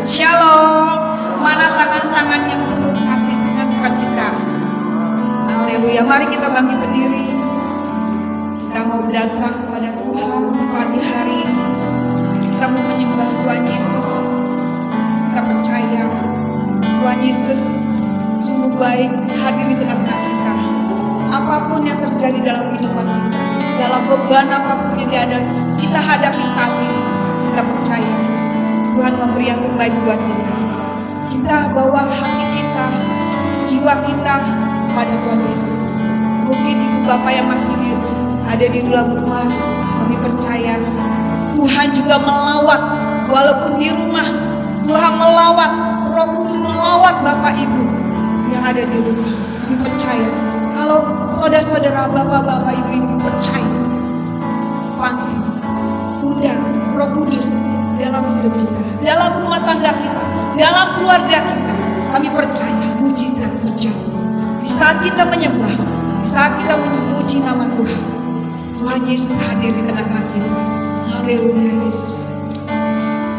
Shalom. Mana tangan-tangan yang penuh kasih dengan sukacita. Haleluya. Mari kita bangkit berdiri. Kita mau datang kepada Tuhan di pagi hari ini. Kita mau menyembah Tuhan Yesus. Kita percaya Tuhan Yesus sungguh baik hadir di tengah-tengah kita. Apapun yang terjadi dalam kehidupan kita, segala beban apapun yang kita hadapi saat ini, kita percaya Tuhan memberi yang terbaik buat kita. Kita bawa hati kita, jiwa kita kepada Tuhan Yesus. Mungkin ibu bapak yang masih ada di dalam rumah, kami percaya Tuhan juga melawat. Walaupun di rumah, Tuhan melawat, Roh Kudus melawat bapak ibu yang ada di rumah. Kami percaya kalau saudara-saudara, bapak-bapak, ibu-ibu percaya, panggil, undang Roh Kudus dalam hidup kita, dalam rumah tangga kita, dalam keluarga kita. Kami percaya mujizat terjadi. Di saat kita menyembah, di saat kita memuji nama Tuhan, Tuhan Yesus hadir di tengah-tengah kita. Haleluya Yesus.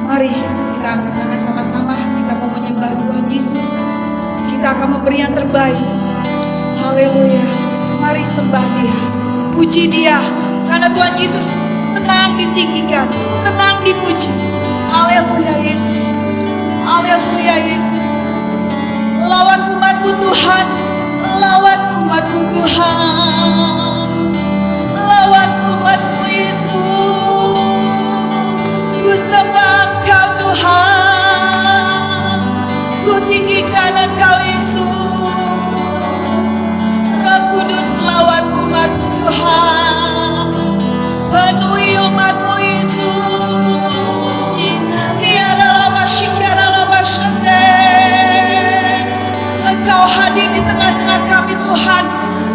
Mari kita angkat tangan sama-sama. Kita mau menyembah Tuhan Yesus. Kita akan memberi yang terbaik. Haleluya. Mari sembah Dia, puji Dia, karena Tuhan Yesus senang ditinggikan, senang dipuji. Haleluya Yesus. Haleluya Yesus. Lawat umat-Mu Tuhan. Lawat umat-Mu Tuhan. Lawat umat-Mu Yesus. Ku sembah Engkau Tuhan. Ku tinggikan Engkau Yesus. Roh Kudus lawat umat-Mu Tuhan. Penuhi umat-Mu Yesus. Engkau hadir di tengah-tengah kami Tuhan.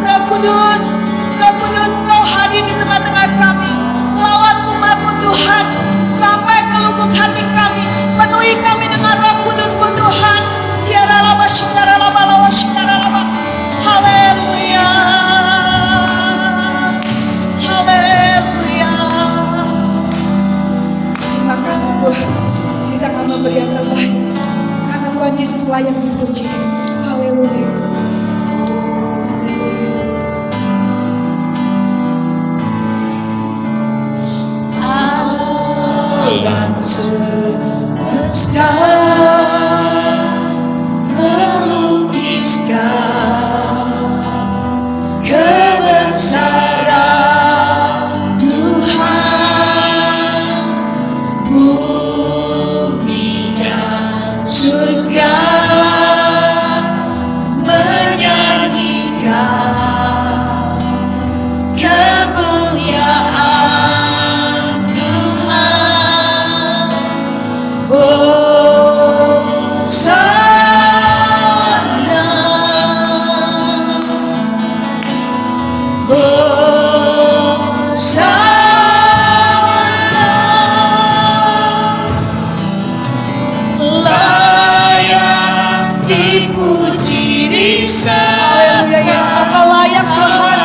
Roh Kudus, Roh Kudus, Engkau hadir di tengah-tengah kami. Lawat umat-Mu Tuhan sampai ke lubuk hati kami. Penuhi kami dengan Roh Kudus-Mu Tuhan. Haleluya. Haleluya. Terima kasih Tuhan. Kita akan memberi yang terbaik karena Tuhan Yesus layak dipuji. Haleluya Yesus. Haleluya Yesus. Alam semesta melukiskan kebesaran Tuhan. Bumi dan surga kemuliaan Tuhan. Hosana, Hosana, layak dipuji disembah. Engkau layak Tuhan.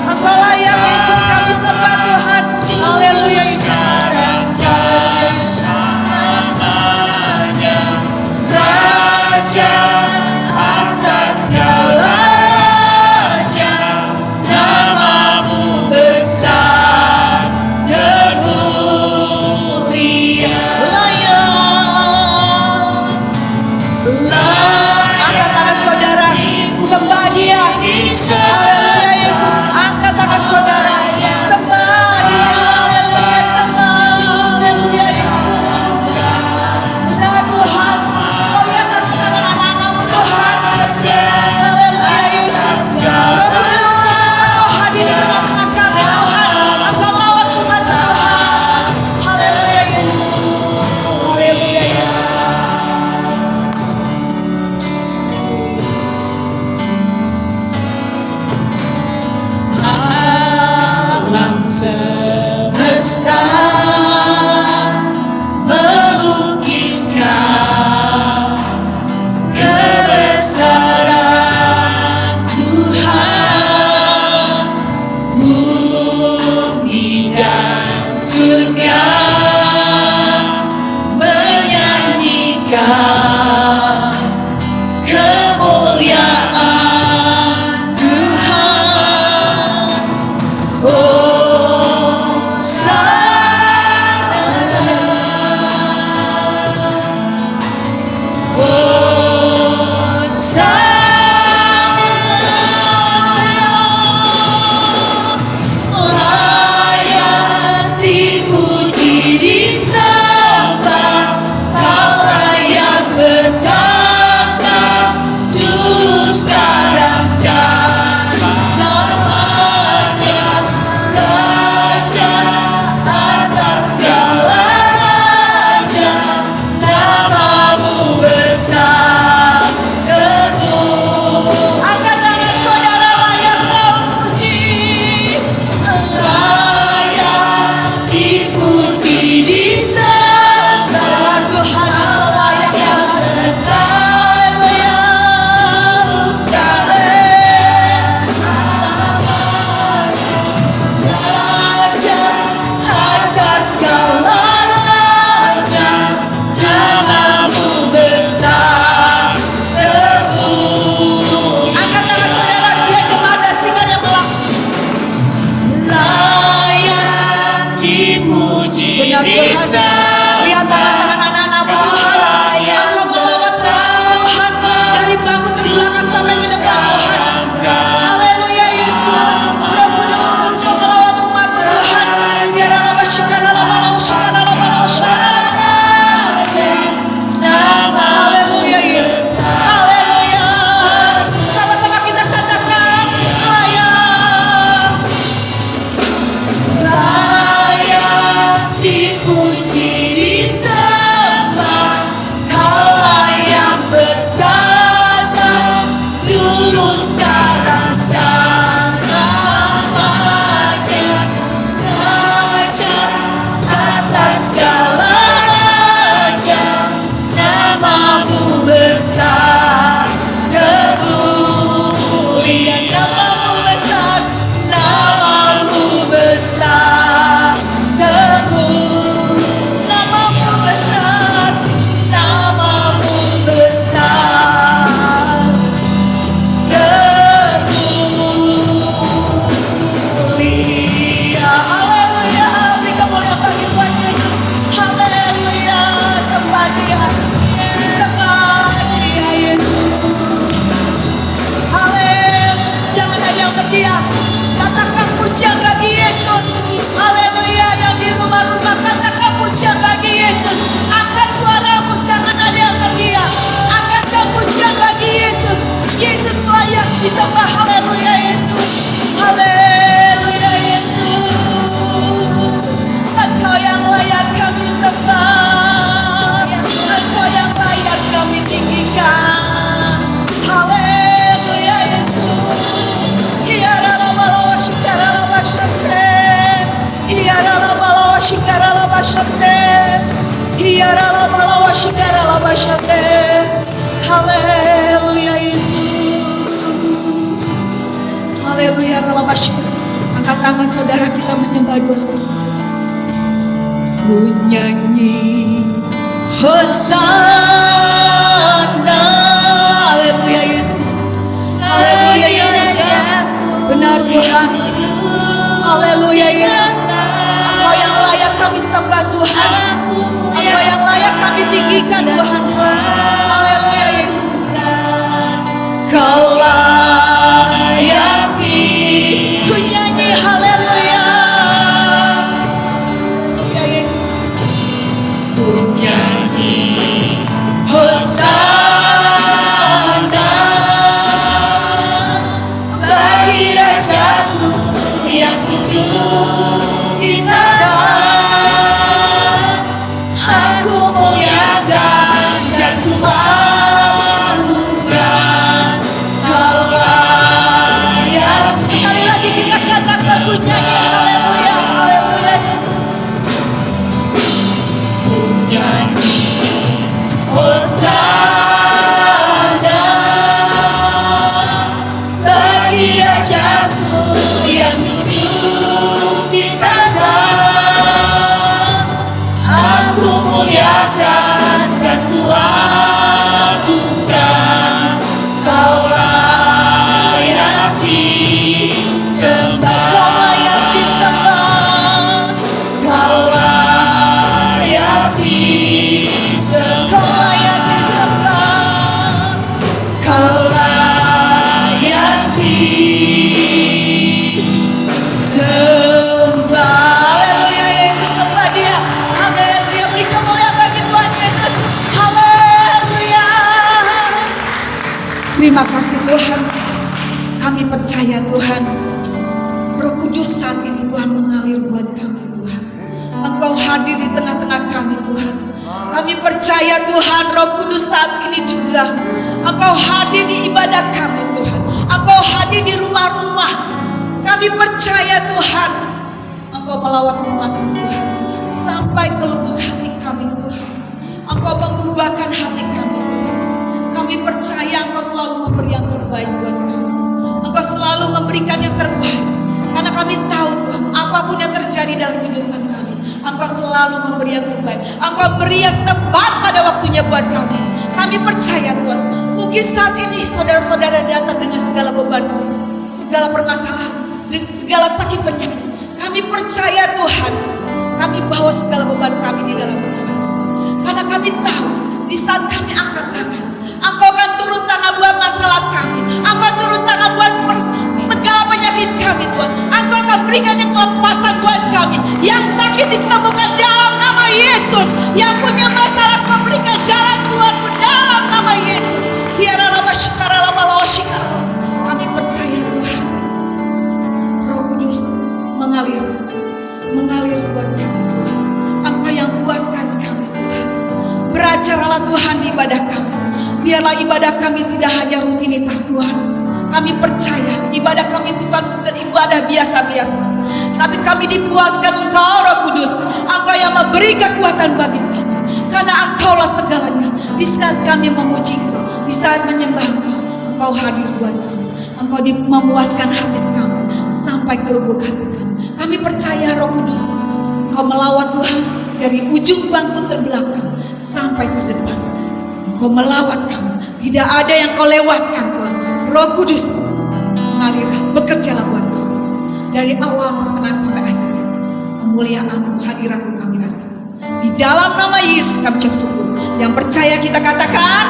Engkau layak Yesus, kami sembah Tuhan. Haleluya Yesus. Namanya Raja atas segala raja. Nama-Mu besar termulia. Layak. Angkat tangan saudara, sembah Dia. Haleluya Yesus. Haleluya. Angkat tangan saudara, kita menyembah Tuhan. Ku nyanyi Hosana. Haleluya Yesus. Haleluya Yesus. Benar Tuhan. Haleluya Yesus. Engkau yang layak kami sembah Tuhan. Engkau yang layak kami tinggikan Tuhan. Haleluya Yesus. Kau layak ku nyanyi haleluya. Ya Yesus. Ku nyanyi Hosana bagi Rajaku yang hidup di tanah. Aku muliakan dan ku mengagungkan Kau layak. Sekali lagi kita katakan, ku nyanyi haleluya. Haleluya Yesus. Ku nyanyi Hosana bagi Rajaku yang hidup di tanah. Aku muliakan dan ku agungkan Kau layak disembah. Kau layak disembah. Kau layak disembah. Kau layak disembah. Haleluya Yesus, sembah Dia. Haleluya, beri kemuliaan bagi Tuhan Yesus. Haleluya. Terima kasih Tuhan. Kami percaya Tuhan, Roh Kudus saat ini Tuhan mengalir buat kami Tuhan. Engkau hadir di tengah-tengah kami Tuhan. Kami percaya Tuhan, Roh Kudus saat ini juga Engkau hadir di ibadah kami Tuhan. Engkau hadir di rumah-rumah. Kami percaya Tuhan, Engkau melawat umat-Mu Tuhan sampai ke lubuk hati kami Tuhan. Engkau mengubahkan hati kami Tuhan. Kami percaya Engkau selalu memberi yang terbaik buat kami. Engkau selalu memberikan yang terbaik. Karena kami tahu Tuhan, apapun yang terjadi dalam kehidupan kami, Engkau selalu memberi yang terbaik. Engkau beri yang tepat pada waktunya buat kami. Kami percaya Tuhan, mungkin saat ini saudara-saudara datang dengan segala beban, segala permasalahan, dan segala sakit penyakit. Kami percaya Tuhan, kami bawa segala beban kami di dalam kami. Karena kami tahu, di saat kami angkat tangan, Engkau akan turun tangan buat masalah kami. Engkau turun tangan buat segala penyakit kami Tuhan. Engkau akan berikan yang kelepasan buat kami. Yang sakit disembuhkan dalam nama Yesus. Yang punya masalah Kau berikan jalan Tuhan dalam nama Yesus. Kami percaya Tuhan, Roh Kudus mengalir buat kami Tuhan. Engkau yang puaskan kami Tuhan. Beracaralah Tuhan di ibadah kami. Biarlah ibadah kami tidak hanya rutinitas Tuhan. Kami percaya ibadah kami Tuhan bukan ibadah biasa-biasa, tapi kami dipuaskan Engkau Roh Kudus. Engkau yang memberi kekuatan bagi kami. Karena Engkaulah segalanya. Di saat kami memuji Engkau, di saat menyembah Engkau, Engkau hadir buat kami. Engkau memuaskan hati kami sampai ke lubuk hati kami. Kami percaya Roh Kudus, Engkau melawat Tuhan dari ujung bangku terbelakang sampai terdepan. Engkau melawat kami. Tidak ada yang Kau lewatkan Tuhan. Roh Kudus mengalirlah, bekerjalah buat kami. Dari awal, pertengahan sampai akhirnya. Kemuliaan-Mu, hadirat-Mu kami rasakan. Di dalam nama Yesus kami ucap syukur. Yang percaya kita katakan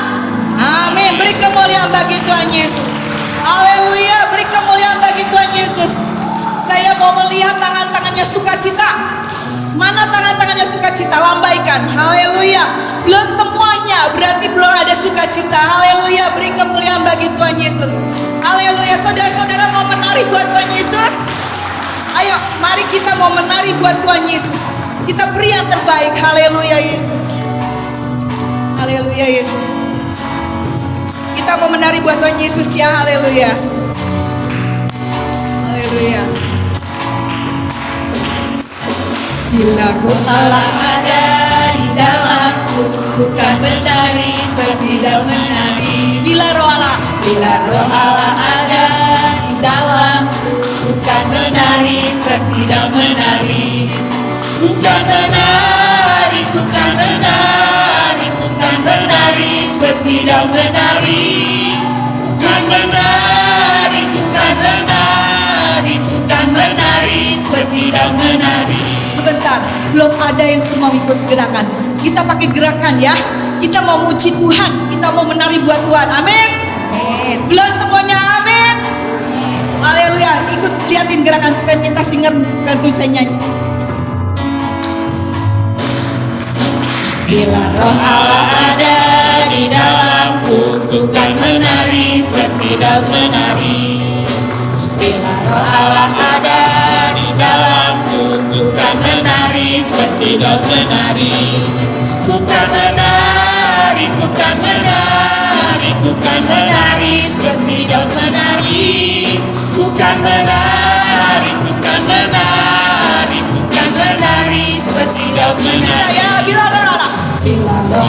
amin. Beri kemuliaan bagi Tuhan Yesus. Haleluya. Beri kemuliaan bagi Tuhan Yesus. Saya mau melihat tangan-tangannya sukacita. Mana tangan-tangannya sukacita? Lambaikan. Haleluya. Belum semuanya, berarti belum ada sukacita. Haleluya. Beri kemuliaan bagi Tuhan Yesus. Haleluya. Saudara-saudara mau menari buat Tuhan Yesus? Ayo, mari kita mau menari buat Tuhan Yesus. Kita beri yang terbaik. Haleluya Yesus. Haleluya Yesus. Kita mau menari buat Tuhan Yesus ya. Haleluya. Haleluya. Bila Roh Allah ada di dalam Bila roh Allah ada di dalam, bukan menari seperti daun menari. Bukan menari, bukan menari, bukan menari seperti daun menari. Bukan menari, bukan menari, bukan menari seperti daun menari. Sebentar, belum ada yang semua ikut gerakan. Kita pakai gerakan ya. Kita mau muji Tuhan, kita mau menari buat Tuhan. Amin. Belum semuanya amin. Haleluya. Ikut liatin gerakan. Saya minta singer bantu saya nyanyi. Bila roh Allah ada di dalamku, bukan menari seperti daun menari. Bila roh Allah ada di dalamku, bukan menari seperti daun menari. Bukan menari, bukan menari, bukan menari seperti daun menari. Bukan menari, bukan menari, bukan menari seperti daun menari. Saya bila roh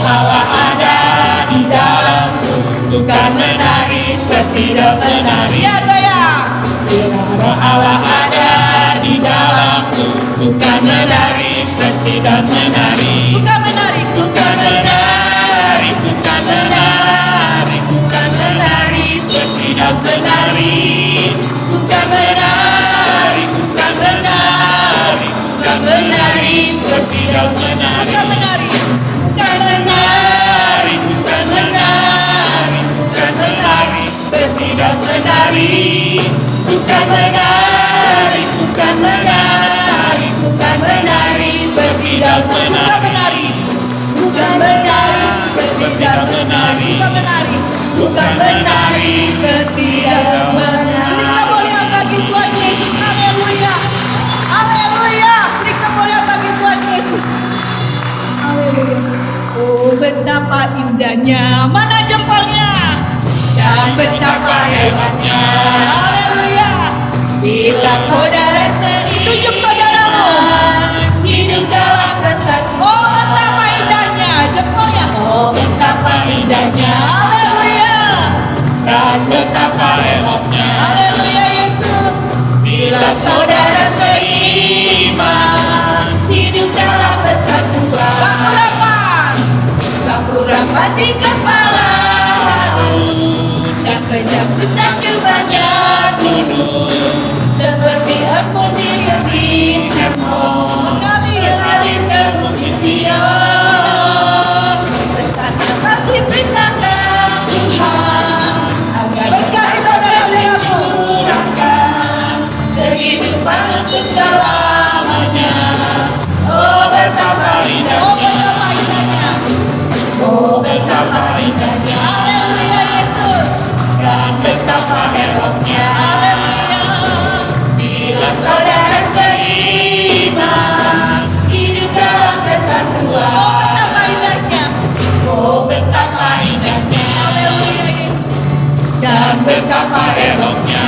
Allah ada di dalamku, bukan menari seperti daun menari. Ya goyang. Bila roh Allah ada di dalamku, bukan menari seperti daun menari. Bukan menari, bukan menari, bukan menari, bukan menari seperti daun menari. Bukan menari, bukan menari, bukan menari seperti daun menari. Bukan menari, bukan menari, bukan menari, bukan menari seperti daun menari. Bukan menari, bukan menari, bukan menari seperti daun menari. Bukan menari, seperti daun menari. Bukan menari, bukan menari seperti daun menari. Beri kemuliaan bagi Tuhan Yesus. Haleluya, haleluya. Beri kemuliaan bagi Tuhan Yesus. Haleluya. Oh betapa indahnya, mana jempolnya? Dan betapa hebatnya. Haleluya. Bila saudara tunjuk saudaramu hidup dalam kesatuan. Oh betapa indahnya jempolnya. Oh betapa indahnya. Haleluya. Dan betapa hebatnya. Haleluya Yesus. Bila saudara seiman hidup dalam persatuan. Baku rapat di kepala dan pencabutan banyak gunung. Seperti embun dirimpit mengalir ke bukit Sion. Serta dapat diperintahkan Tuhan agar berkati saudara-saudaramu curahkan kehidupan untuk selamanya. Oh betapa indahnya. Oh betapa indahnya. Oh betapa indahnya. Haleluya Yesus. Dan betapa eloknya. Haleluya. Bila saudara seiman hidup dalam kesatuan. Oh betapa indahnya. Oh betapa indahnya. Haleluya Yesus. Dan betapa eloknya.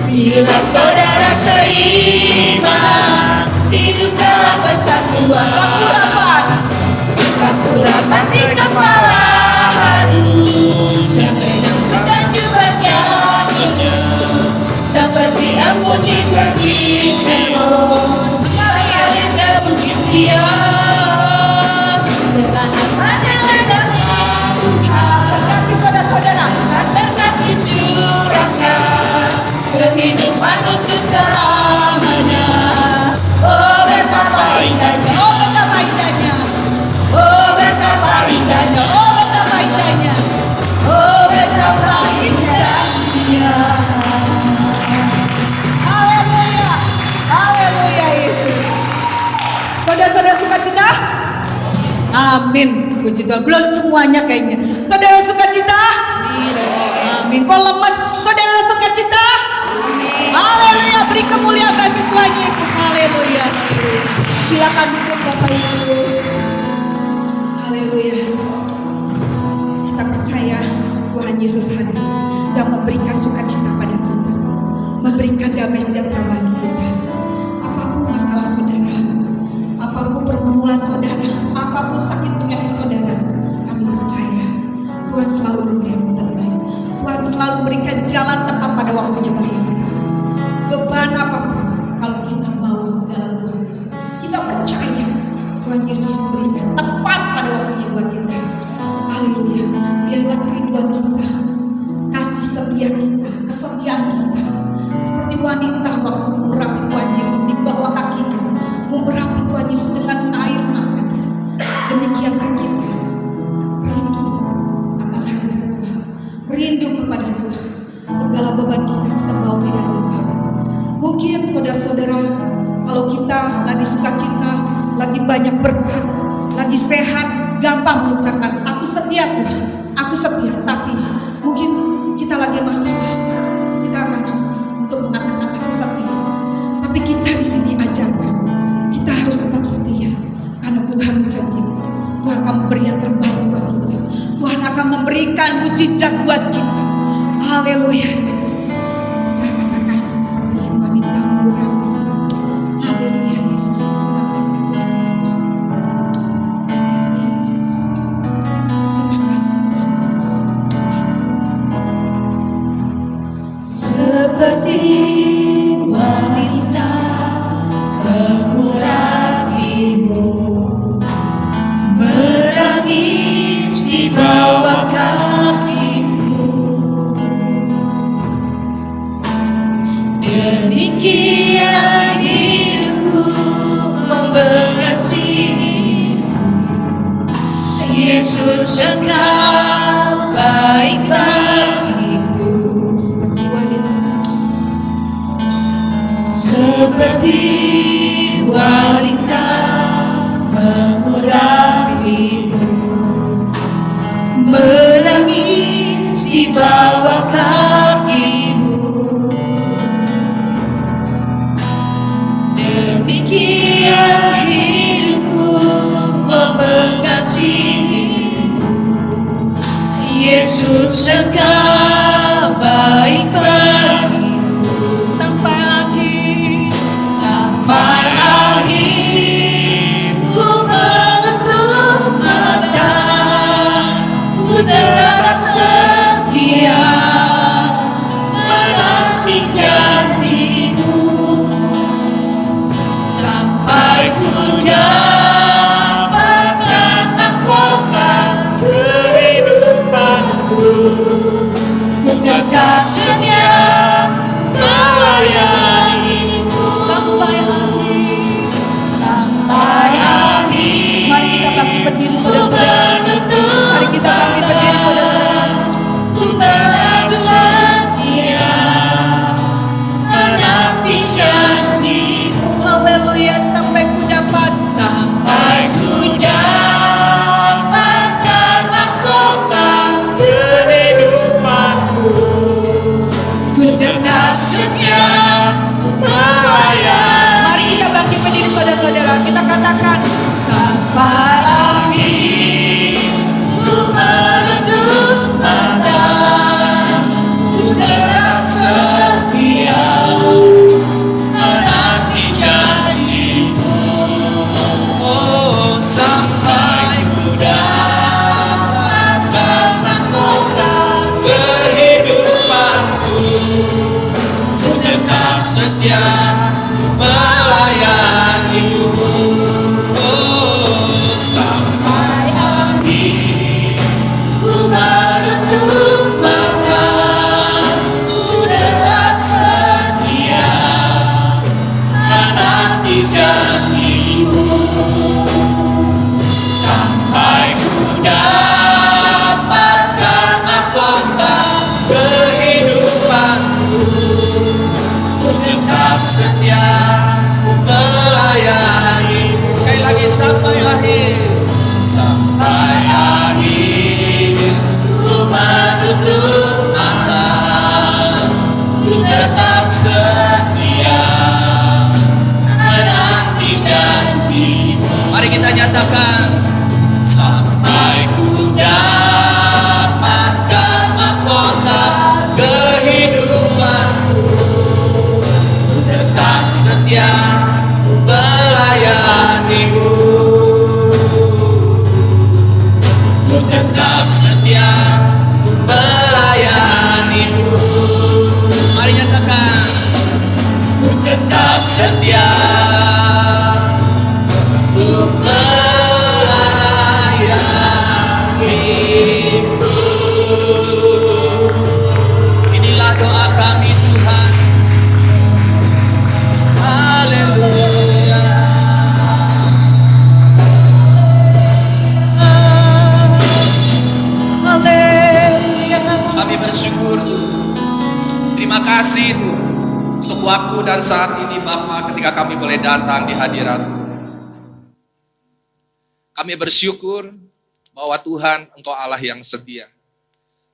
Bila saudara seiman hidup dalam persatuan. Baku rapat di kepala dan pencabutan banyak gunung. Seperti embun di bukit Sion, mengalir ke bukit Sion. Serta nasanya ledaknya Tuhan. Berkati saudara-saudara, berkati curahkan kehidupan untuk selamanya. Oh betapa indahnya. Oh betapa indahnya. Oh betapa indahnya. Oh betapa indahnya. Oh betapa indahnya. Haleluya. Haleluya Yesus. Saudara-saudara sukacita? Amin. Puji Tuhan. Belum semuanya kayaknya. Saudara sukacita? Amin. Kok lemas? Saudara sukacita? Haleluya. Beri kemuliaan bagi Tuhan Yesus. Haleluya. Silakan duduk Bapak Ibu. Haleluya. Kita percaya Tuhan Yesus hadir yang memberikan sukacita pada kita, memberikan damai sejahtera bagi kita. Apapun masalah saudara, apapun pergumulan saudara, apapun sakit penyakit saudara, kami percaya Tuhan selalu memberi yang terbaik. segala beban kita bawa di dalam Kau. Mungkin saudara-saudara, kalau kita lagi sukacita, lagi banyak berkat, lagi sehat, gampang mengucapkan aku setia Tuhan, aku setia. Tapi mungkin kita lagi masalah, kita akan susah untuk mengatakan aku setia. Tapi kita di sini ajarkan, kita harus tetap setia, karena Tuhan menjanjikan, Tuhan akan memberi yang terbaik buat kita. Tuhan akan memberikan mujizat buat kita. Haleluya Yesus. Kita katakan seperti wanita murabi. Haleluya Yesus. Terima kasih Tuhan Yesus. Haleluya Yesus. Terima kasih Tuhan Yesus. Seperti wanita mengurapimu, menangis di bawah kakimu, demikian hidupku mengasihimu. Yesus Engkau baik bagiku. Seperti wanita, seperti wanita mengurapimu, menangis di bawah kakimu, demikian hidupku mengasihimu. Yesus Engkau baik bagiku sampai akhir, sampai akhir. Ku menutup mata, ku tetap setia menanti janjimu, sampai ku dapatkan mahkota kehidupanku. Ku tetap setia melayanimu sampai akhir, sampai akhir. Mari kita bangkit berdiri saudara-saudara. Mari kita bangkit berdiri saudara-saudara. Ku menanti setia menanti janjimu. Haleluya. Sampai ku dapat, sampai ku dapatkan mahkota kehidupanmu. Ku tetap setia melayani. Mari kita bangkit berdiri saudara-saudara. Kita katakan sampai akhir. Ku menutup mata, ku tetap setia menanti janjimu. Oh, sampai ku dapatkan mahkota kehidupanku. Ku tetap setia melayanimu. Oh, sampai akhir. Ku menutup mata, ku tetap setia menanti janjimu, sampai ku dapatkan mahkota kehidupanku. Ku tetap setia melayanimu. Sekali lagi, sampai akhir, sampai akhir. Ku menutup mata, ku tetap setia menanti janjimu. Mari kita nyatakan sampai ku dapatkan mahkota kehidupanku. Ku tetap setia melayanimu. Ku tetap setia melayanimu. Mari nyatakan, ku tetap setia untuk melayanimu. Inilah doa kami Tuhan. Haleluya. Haleluya. Kami bersyukur Tuhan. kasih Tuhan untuk waktu dan saat ini Bapa, ketika kami boleh datang di hadirat. Kami bersyukur bahwa Tuhan Engkau Allah yang setia.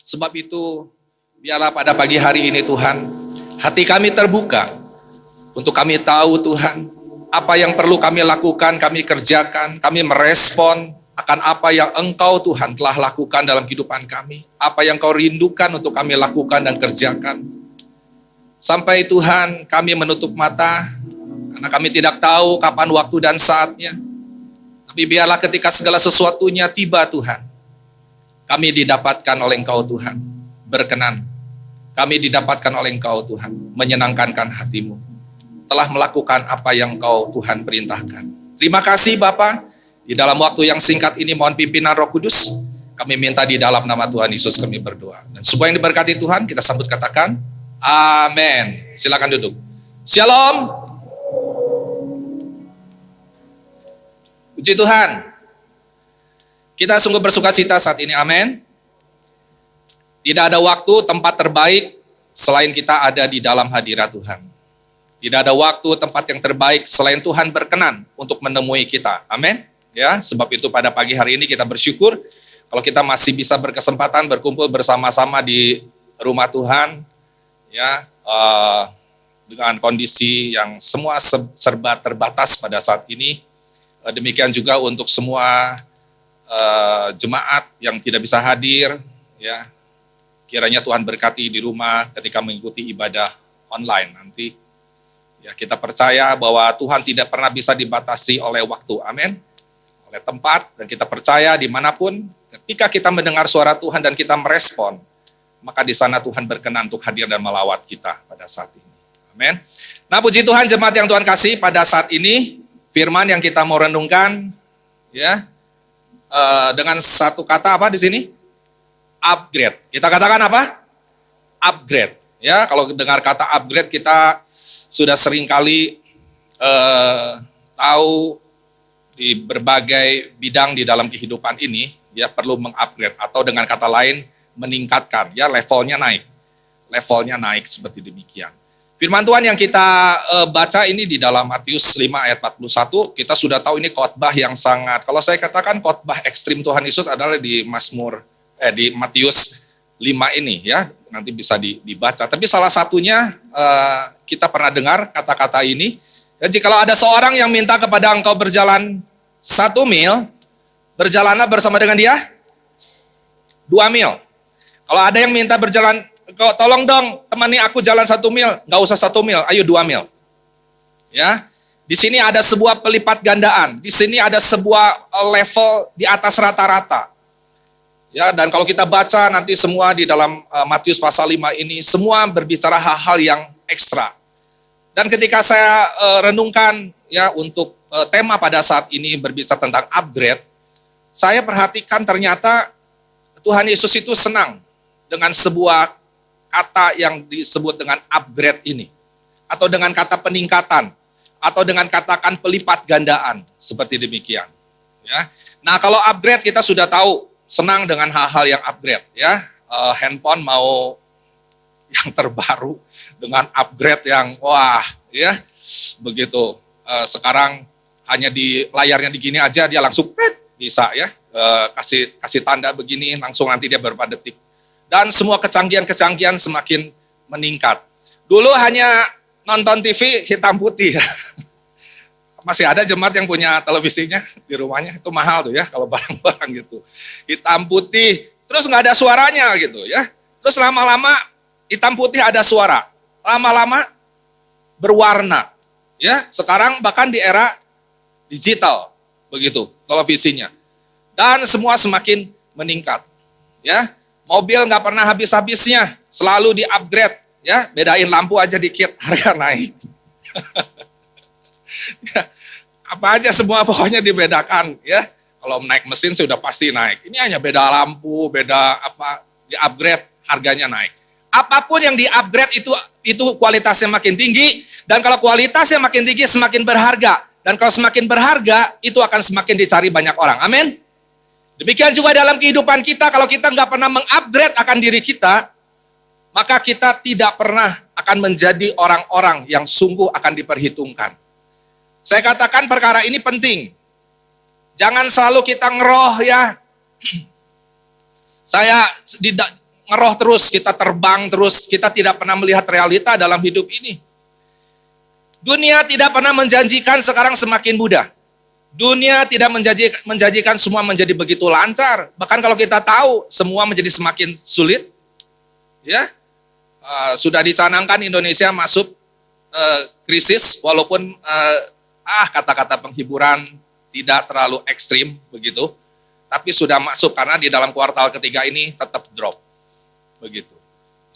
Sebab itu, biarlah pada pagi hari ini Tuhan, hati kami terbuka untuk kami tahu Tuhan, apa yang perlu kami lakukan, kami kerjakan, kami merespon akan apa yang Engkau Tuhan telah lakukan dalam kehidupan kami. Apa yang Kau rindukan untuk kami lakukan dan kerjakan. Sampai Tuhan kami menutup mata, karena kami tidak tahu kapan waktu dan saatnya. Tapi biarlah ketika segala sesuatunya tiba Tuhan, kami didapatkan oleh Engkau Tuhan, berkenan. Kami didapatkan oleh Engkau Tuhan, menyenangkan hati-Mu. Telah melakukan apa yang Engkau Tuhan perintahkan. Terima kasih Bapa. Di dalam waktu yang singkat ini mohon pimpinan Roh Kudus. Kami minta di dalam nama Tuhan Yesus kami berdoa. Dan semua yang diberkati Tuhan kita sambut katakan amin. Silakan duduk. Shalom. Puji Tuhan. Kita sungguh bersukacita saat ini, amin. Tidak ada waktu, tempat terbaik selain kita ada di dalam hadirat Tuhan. Tidak ada waktu, tempat yang terbaik selain Tuhan berkenan untuk menemui kita, amin. Ya, sebab itu pada pagi hari ini kita bersyukur kalau kita masih bisa berkesempatan berkumpul bersama-sama di rumah Tuhan, ya, dengan kondisi yang semua serba terbatas pada saat ini. Demikian juga untuk semua jemaat yang tidak bisa hadir, ya, kiranya Tuhan berkati di rumah ketika mengikuti ibadah online nanti. Ya, kita percaya bahwa Tuhan tidak pernah bisa dibatasi oleh waktu, amin, oleh tempat, dan kita percaya dimanapun, ketika kita mendengar suara Tuhan dan kita merespon, maka di sana Tuhan berkenan untuk hadir dan melawat kita pada saat ini, amin. Nah, puji Tuhan jemaat yang Tuhan kasih, pada saat ini firman yang kita mau renungkan, ya, dengan satu kata apa di sini? Upgrade. Kita katakan apa? Upgrade. Ya, kalau dengar kata upgrade kita sudah sering kali tahu di berbagai bidang di dalam kehidupan ini, ya, perlu mengupgrade atau dengan kata lain meningkatkan, ya, levelnya naik seperti demikian. Firman Tuhan yang kita baca ini di dalam Matius 5 ayat 41, kita sudah tahu ini khotbah yang sangat, kalau saya katakan khotbah ekstrim Tuhan Yesus adalah di di Matius 5 ini, ya, nanti bisa dibaca. Tapi salah satunya kita pernah dengar kata-kata ini, ya, jikalau ada seorang yang minta kepada engkau berjalan 1 mil, berjalanlah bersama dengan dia 2 mil. Kalau ada yang minta berjalan, tolong dong temani aku jalan 1 mil, nggak usah 1 mil, ayo 2 mil. Ya, di sini ada sebuah pelipat gandaan, di sini ada sebuah level di atas rata-rata. Ya, dan kalau kita baca nanti semua di dalam Matius pasal 5 ini, semua berbicara hal-hal yang ekstra. Dan ketika saya renungkan, ya, untuk tema pada saat ini berbicara tentang upgrade, saya perhatikan ternyata Tuhan Yesus itu senang dengan sebuah kata yang disebut dengan upgrade ini, atau dengan kata peningkatan, atau dengan katakan pelipat gandaan, seperti demikian. Ya. Nah, kalau upgrade kita sudah tahu, senang dengan hal-hal yang upgrade, ya. Handphone mau yang terbaru dengan upgrade yang wah, ya, begitu. Sekarang hanya di layarnya digini aja dia langsung bisa, ya, kasih tanda begini langsung nanti dia beberapa detik. Dan semua kecanggihan-kecanggihan semakin meningkat. Dulu hanya nonton TV hitam putih. Masih ada jemaat yang punya televisinya di rumahnya, itu mahal tuh, ya, kalau barang-barang gitu. Hitam putih, terus nggak ada suaranya gitu, ya. Terus lama-lama hitam putih ada suara. Lama-lama berwarna. Ya, sekarang bahkan di era digital begitu televisinya. Dan semua semakin meningkat. Ya. Mobil nggak pernah habis-habisnya, selalu di-upgrade, ya, bedain lampu aja dikit, harga naik. Ya, apa aja semua pokoknya dibedakan, ya. Kalau naik mesin sudah pasti naik. Ini hanya beda lampu, beda apa, di-upgrade, harganya naik. Apapun yang di-upgrade itu kualitasnya makin tinggi, dan kalau kualitasnya makin tinggi semakin berharga. Dan kalau semakin berharga, itu akan semakin dicari banyak orang. Amin. Demikian juga dalam kehidupan kita, kalau kita nggak pernah mengupgrade akan diri kita, maka kita tidak pernah akan menjadi orang-orang yang sungguh akan diperhitungkan. Saya katakan perkara ini penting. Jangan selalu kita ngeroh ya. Saya ngeroh terus, kita terbang terus, kita tidak pernah melihat realita dalam hidup ini. Dunia tidak pernah menjanjikan sekarang semakin mudah. Dunia tidak menjanjikan semua menjadi begitu lancar. Bahkan kalau kita tahu semua menjadi semakin sulit, ya sudah dicanangkan Indonesia masuk krisis, walaupun kata-kata penghiburan tidak terlalu ekstrim begitu, tapi sudah masuk karena di dalam kuartal ketiga ini tetap drop begitu.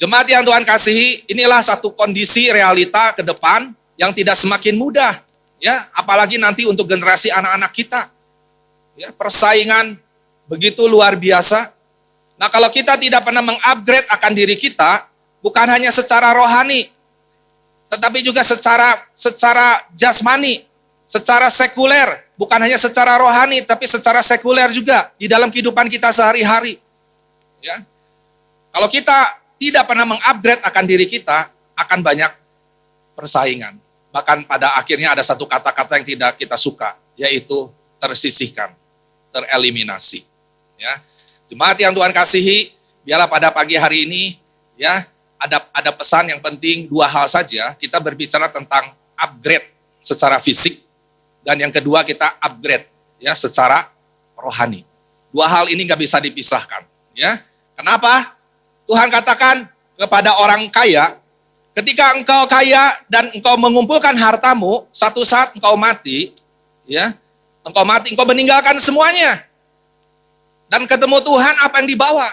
Jemaat yang Tuhan kasihi, inilah satu kondisi realita ke depan yang tidak semakin mudah, ya, apalagi nanti untuk generasi anak-anak kita, ya, persaingan begitu luar biasa. Nah, kalau kita tidak pernah mengupgrade akan diri kita, bukan hanya secara rohani, tetapi juga secara jasmani, secara sekuler, bukan hanya secara rohani, tapi secara sekuler juga di dalam kehidupan kita sehari-hari. Ya, kalau kita tidak pernah mengupgrade akan diri kita, akan banyak persaingan. Bahkan pada akhirnya ada satu kata-kata yang tidak kita suka, yaitu tersisihkan, tereliminasi. Ya, jemaat yang Tuhan kasihi, biarlah pada pagi hari ini, ya, ada pesan yang penting, dua hal saja. Kita berbicara tentang upgrade secara fisik, dan yang kedua kita upgrade ya secara rohani. Dua hal ini nggak bisa dipisahkan. Ya, kenapa? Tuhan katakan kepada orang kaya, ketika engkau kaya dan engkau mengumpulkan hartamu, satu saat engkau mati, ya, engkau meninggalkan semuanya. Dan ketemu Tuhan, apa yang dibawa?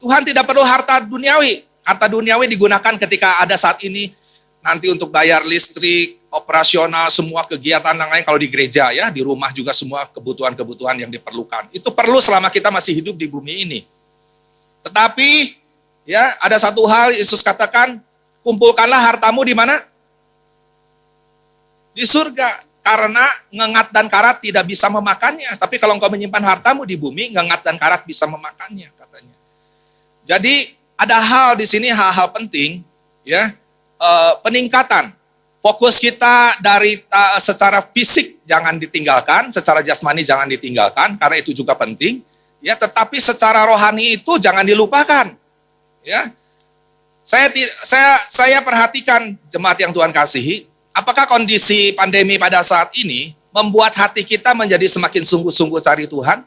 Tuhan tidak perlu harta duniawi. Harta duniawi digunakan ketika ada saat ini, nanti untuk bayar listrik, operasional, semua kegiatan yang lain kalau di gereja, ya, di rumah juga semua kebutuhan-kebutuhan yang diperlukan. Itu perlu selama kita masih hidup di bumi ini. Tetapi, ya, ada satu hal Yesus katakan, kumpulkanlah hartamu di mana? Di surga. Karena ngengat dan karat tidak bisa memakannya. Tapi kalau engkau menyimpan hartamu di bumi, ngengat dan karat bisa memakannya, katanya. Jadi ada hal di sini, hal-hal penting, ya, peningkatan. Fokus kita dari secara fisik jangan ditinggalkan, secara jasmani jangan ditinggalkan, karena itu juga penting. Ya, tetapi secara rohani itu jangan dilupakan. Ya, saya perhatikan jemaat yang Tuhan kasihi, apakah kondisi pandemi pada saat ini membuat hati kita menjadi semakin sungguh-sungguh cari Tuhan?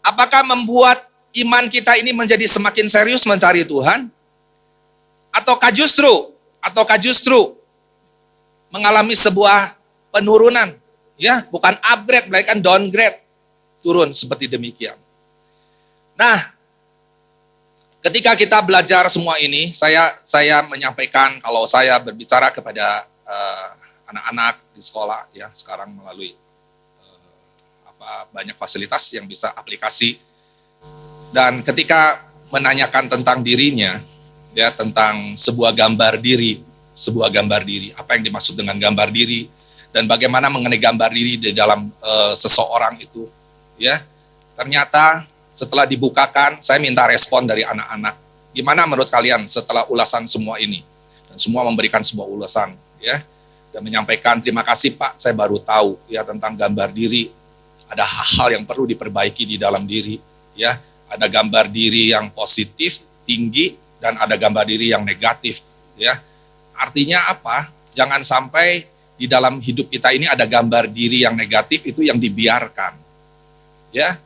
Apakah membuat iman kita ini menjadi semakin serius mencari Tuhan? Ataukah justru mengalami sebuah penurunan? Ya, bukan upgrade, melainkan downgrade, turun seperti demikian. Nah, ketika kita belajar semua ini, saya menyampaikan kalau saya berbicara kepada anak-anak di sekolah, ya, sekarang melalui banyak fasilitas yang bisa aplikasi. Dan ketika menanyakan tentang dirinya, ya, tentang sebuah gambar diri, apa yang dimaksud dengan gambar diri, dan bagaimana mengenai gambar diri di dalam seseorang itu, ya, ternyata setelah dibukakan, saya minta respon dari anak-anak. Gimana menurut kalian setelah ulasan semua ini? Dan semua memberikan sebuah ulasan, ya, dan menyampaikan terima kasih Pak, saya baru tahu ya tentang gambar diri. Ada hal-hal yang perlu diperbaiki di dalam diri, ya. Ada gambar diri yang positif, tinggi, dan ada gambar diri yang negatif, ya. Artinya apa? Jangan sampai di dalam hidup kita ini ada gambar diri yang negatif itu yang dibiarkan. Ya.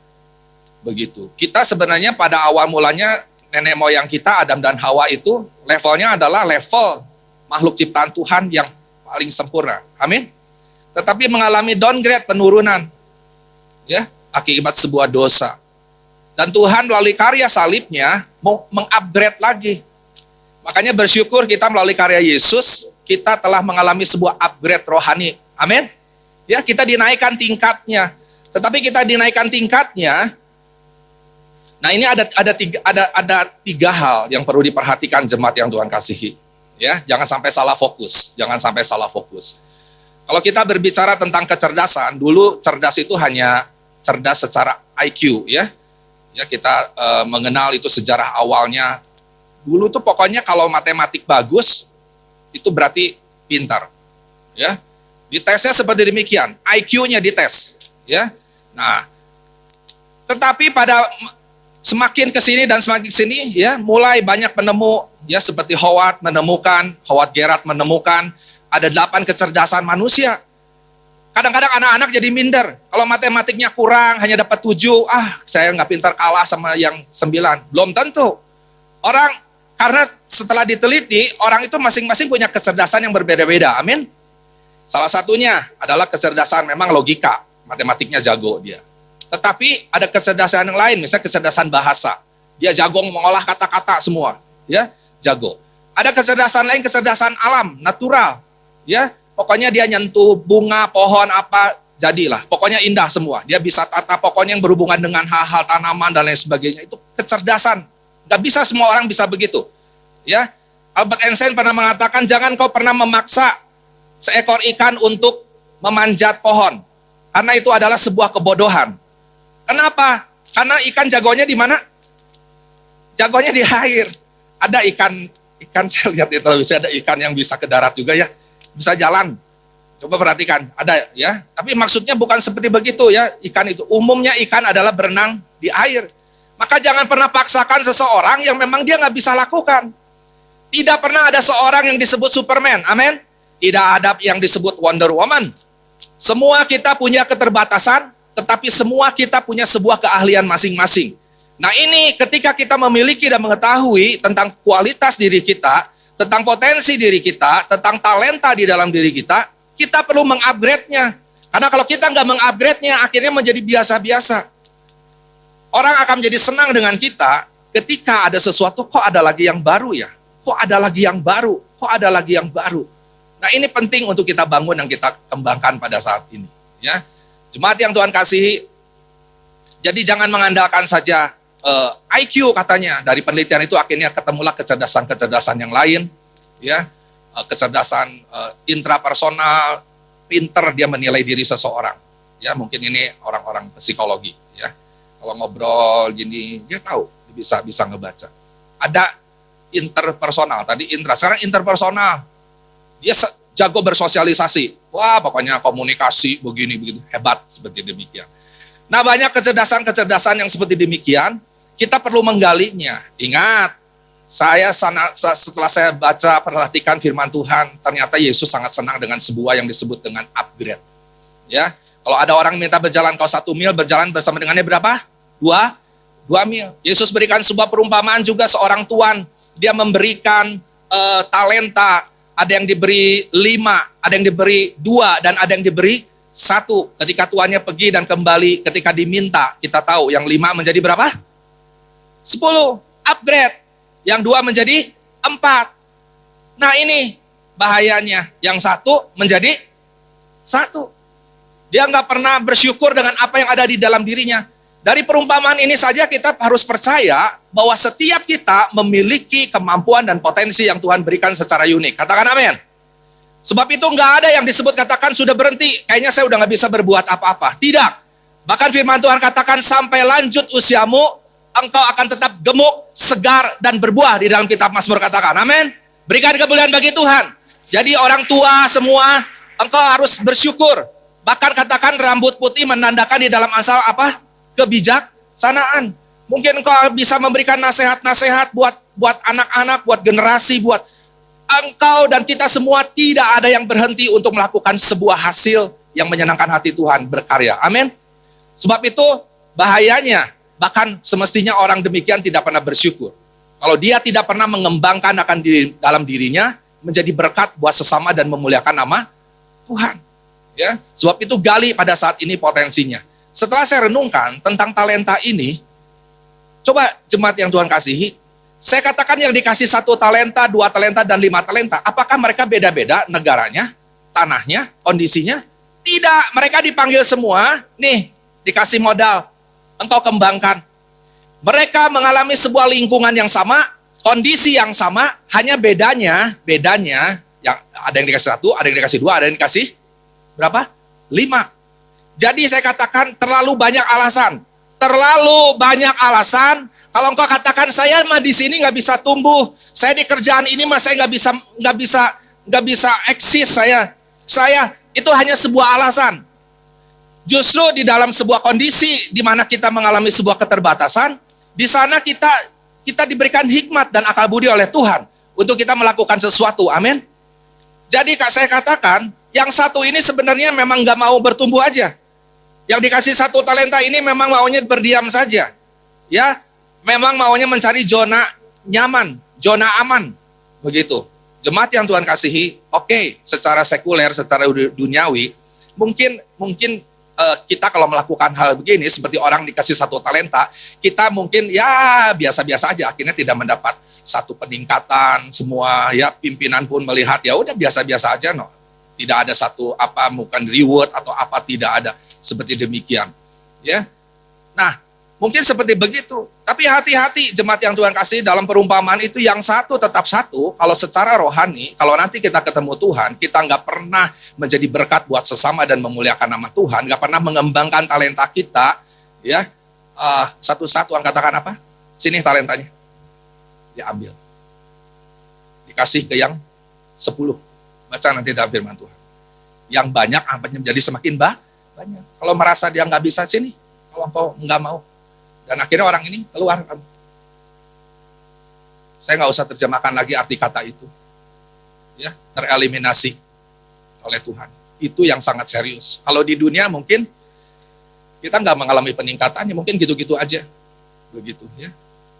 Begitu. Kita sebenarnya pada awal mulanya nenek moyang kita Adam dan Hawa itu levelnya adalah level makhluk ciptaan Tuhan yang paling sempurna. Amin. Tetapi mengalami downgrade, penurunan. Ya, akibat sebuah dosa. Dan Tuhan melalui karya salibnya mau mengupgrade lagi. Makanya bersyukur kita melalui karya Yesus, kita telah mengalami sebuah upgrade rohani. Amin. Ya, kita dinaikkan tingkatnya. Tetapi kita dinaikkan tingkatnya. Nah, ini ada tiga hal yang perlu diperhatikan jemaat yang Tuhan kasihi. Ya, jangan sampai salah fokus. Kalau kita berbicara tentang kecerdasan, dulu cerdas itu hanya cerdas secara IQ, ya. Ya, kita mengenal itu sejarah awalnya Dulu tuh pokoknya kalau matematik bagus, itu berarti pintar. Ya, ditesnya seperti demikian, IQ-nya dites. Ya, nah, tetapi pada semakin ke sini dan semakin ke sini, ya, mulai banyak penemu, ya, seperti Howard Gerard menemukan ada 8 kecerdasan manusia. Kadang-kadang anak-anak jadi minder. Kalau matematiknya kurang, hanya dapat 7, saya nggak pintar, kalah sama yang 9. Belum tentu. Orang, karena setelah diteliti, orang itu masing-masing punya kecerdasan yang berbeda-beda. Amin. Salah satunya adalah kecerdasan memang logika. Matematiknya jago dia. Tetapi ada kecerdasan yang lain, misalnya kecerdasan bahasa. Dia jago mengolah kata-kata semua, ya, jago. Ada kecerdasan lain, kecerdasan alam, natural, ya. Pokoknya dia nyentuh bunga, pohon, apa, jadilah. Pokoknya indah semua. Dia bisa tata, pokoknya yang berhubungan dengan hal-hal tanaman dan lain sebagainya. Itu kecerdasan. Gak bisa semua orang bisa begitu, ya. Albert Einstein pernah mengatakan, jangan kau pernah memaksa seekor ikan untuk memanjat pohon, karena itu adalah sebuah kebodohan. Kenapa? Karena ikan jagonya di mana? Jagonya di air. Ada ikan saya lihat di televisi, ada ikan yang bisa ke darat juga, ya, bisa jalan. Coba perhatikan, ada, ya. Tapi maksudnya bukan seperti begitu, ya. Ikan itu umumnya ikan adalah berenang di air. Maka jangan pernah paksakan seseorang yang memang dia nggak bisa lakukan. Tidak pernah ada seorang yang disebut Superman, amin. Tidak ada yang disebut Wonder Woman. Semua kita punya keterbatasan, tetapi semua kita punya sebuah keahlian masing-masing. Nah, ini ketika kita memiliki dan mengetahui tentang kualitas diri kita, tentang potensi diri kita, tentang talenta di dalam diri kita, kita perlu mengupgrade-nya. Karena kalau kita nggak mengupgrade-nya, akhirnya menjadi biasa-biasa. Orang akan menjadi senang dengan kita ketika ada sesuatu, kok ada lagi yang baru ya? Kok ada lagi yang baru? Kok ada lagi yang baru? Nah, ini penting untuk kita bangun dan kita kembangkan pada saat ini, ya. Jemaat yang Tuhan kasihi, jadi jangan mengandalkan saja IQ katanya. Dari penelitian itu akhirnya ketemulah kecerdasan-kecerdasan yang lain, ya, kecerdasan intrapersonal, pinter dia menilai diri seseorang, ya. Mungkin ini orang-orang psikologi, ya. Kalau ngobrol gini, dia tahu, dia bisa ngebaca. Ada interpersonal, tadi intra, sekarang interpersonal. Dia jago bersosialisasi. Wah, pokoknya komunikasi begini-begitu, hebat seperti demikian. Nah, banyak kecerdasan-kecerdasan yang seperti demikian, kita perlu menggalinya. Ingat, setelah saya baca, perhatikan firman Tuhan, ternyata Yesus sangat senang dengan sebuah yang disebut dengan upgrade. Ya, kalau ada orang minta berjalan kau 1 mil, berjalan bersama dengannya berapa? 2 mil. Yesus berikan sebuah perumpamaan juga, seorang tuan, dia memberikan talenta. Ada yang diberi 5, ada yang diberi 2, dan ada yang diberi 1. Ketika tuannya pergi dan kembali, ketika diminta, kita tahu yang 5 menjadi berapa? 10. Upgrade. Yang 2 menjadi 4. Nah, ini bahayanya. Yang 1 menjadi 1. Dia nggak pernah bersyukur dengan apa yang ada di dalam dirinya. Dari perumpamaan ini saja kita harus percaya bahwa setiap kita memiliki kemampuan dan potensi yang Tuhan berikan secara unik. Katakan amin. Sebab itu nggak ada yang disebut katakan sudah berhenti, kayaknya saya udah nggak bisa berbuat apa-apa. Tidak. Bahkan firman Tuhan katakan sampai lanjut usiamu, engkau akan tetap gemuk, segar, dan berbuah di dalam kitab Mazmur. Katakan amin. Berikan kemuliaan bagi Tuhan. Jadi orang tua semua, engkau harus bersyukur. Bahkan katakan rambut putih menandakan di dalam asal apa? Kebijaksanaan. Mungkin engkau bisa memberikan nasihat-nasihat buat anak-anak, buat generasi, buat engkau dan kita semua. Tidak ada yang berhenti untuk melakukan sebuah hasil yang menyenangkan hati Tuhan, berkarya. Amin. Sebab itu bahayanya, bahkan semestinya orang demikian tidak pernah bersyukur. Kalau dia tidak pernah mengembangkan akan dalam dirinya, menjadi berkat buat sesama dan memuliakan nama Tuhan. Ya, sebab itu gali pada saat ini potensinya. Setelah saya renungkan tentang talenta ini, coba jemaat yang Tuhan kasihi, saya katakan yang dikasih 1 talenta, 2 talenta, dan 5 talenta, apakah mereka beda-beda negaranya, tanahnya, kondisinya? Tidak, mereka dipanggil semua, nih, dikasih modal, engkau kembangkan. Mereka mengalami sebuah lingkungan yang sama, kondisi yang sama, hanya bedanya, yang ada yang dikasih 1, ada yang dikasih 2, ada yang dikasih berapa? 5. Jadi saya katakan terlalu banyak alasan Kalau engkau katakan saya mah di sini nggak bisa tumbuh, saya di kerjaan ini mah saya nggak bisa eksis saya itu hanya sebuah alasan. Justru di dalam sebuah kondisi di mana kita mengalami sebuah keterbatasan, di sana kita diberikan hikmat dan akal budi oleh Tuhan untuk kita melakukan sesuatu. Amin. Jadi saya katakan, yang satu ini sebenarnya memang nggak mau bertumbuh aja. Yang dikasih 1 talenta ini memang maunya berdiam saja. Ya, memang maunya mencari zona nyaman, zona aman. Begitu. Jemaat yang Tuhan kasihi, oke, secara sekuler, secara duniawi, mungkin kita kalau melakukan hal begini, seperti orang dikasih 1 talenta, kita mungkin ya biasa-biasa aja, akhirnya tidak mendapat satu peningkatan, semua ya pimpinan pun melihat ya udah biasa-biasa aja, no. Tidak ada satu bukan reward atau apa, tidak ada seperti demikian. Ya, nah mungkin seperti begitu. Tapi hati-hati jemaat yang Tuhan kasih, dalam perumpamaan itu yang satu tetap satu. Kalau secara rohani, kalau nanti kita ketemu Tuhan, kita nggak pernah menjadi berkat buat sesama dan memuliakan nama Tuhan, nggak pernah mengembangkan talenta kita. Ya, satu-satu katakan apa? Sini talentanya, diambil, dikasih ke yang 10. Baca nanti dalam firman Tuhan. Yang banyak ampatnya menjadi semakin banyak. Kalau merasa dia nggak bisa, sini. Kalau engkau nggak mau. Dan akhirnya orang ini keluar. Saya nggak usah terjemahkan lagi arti kata itu. Ya, tereliminasi oleh Tuhan. Itu yang sangat serius. Kalau di dunia mungkin kita nggak mengalami peningkatannya, mungkin gitu-gitu aja. Begitu ya.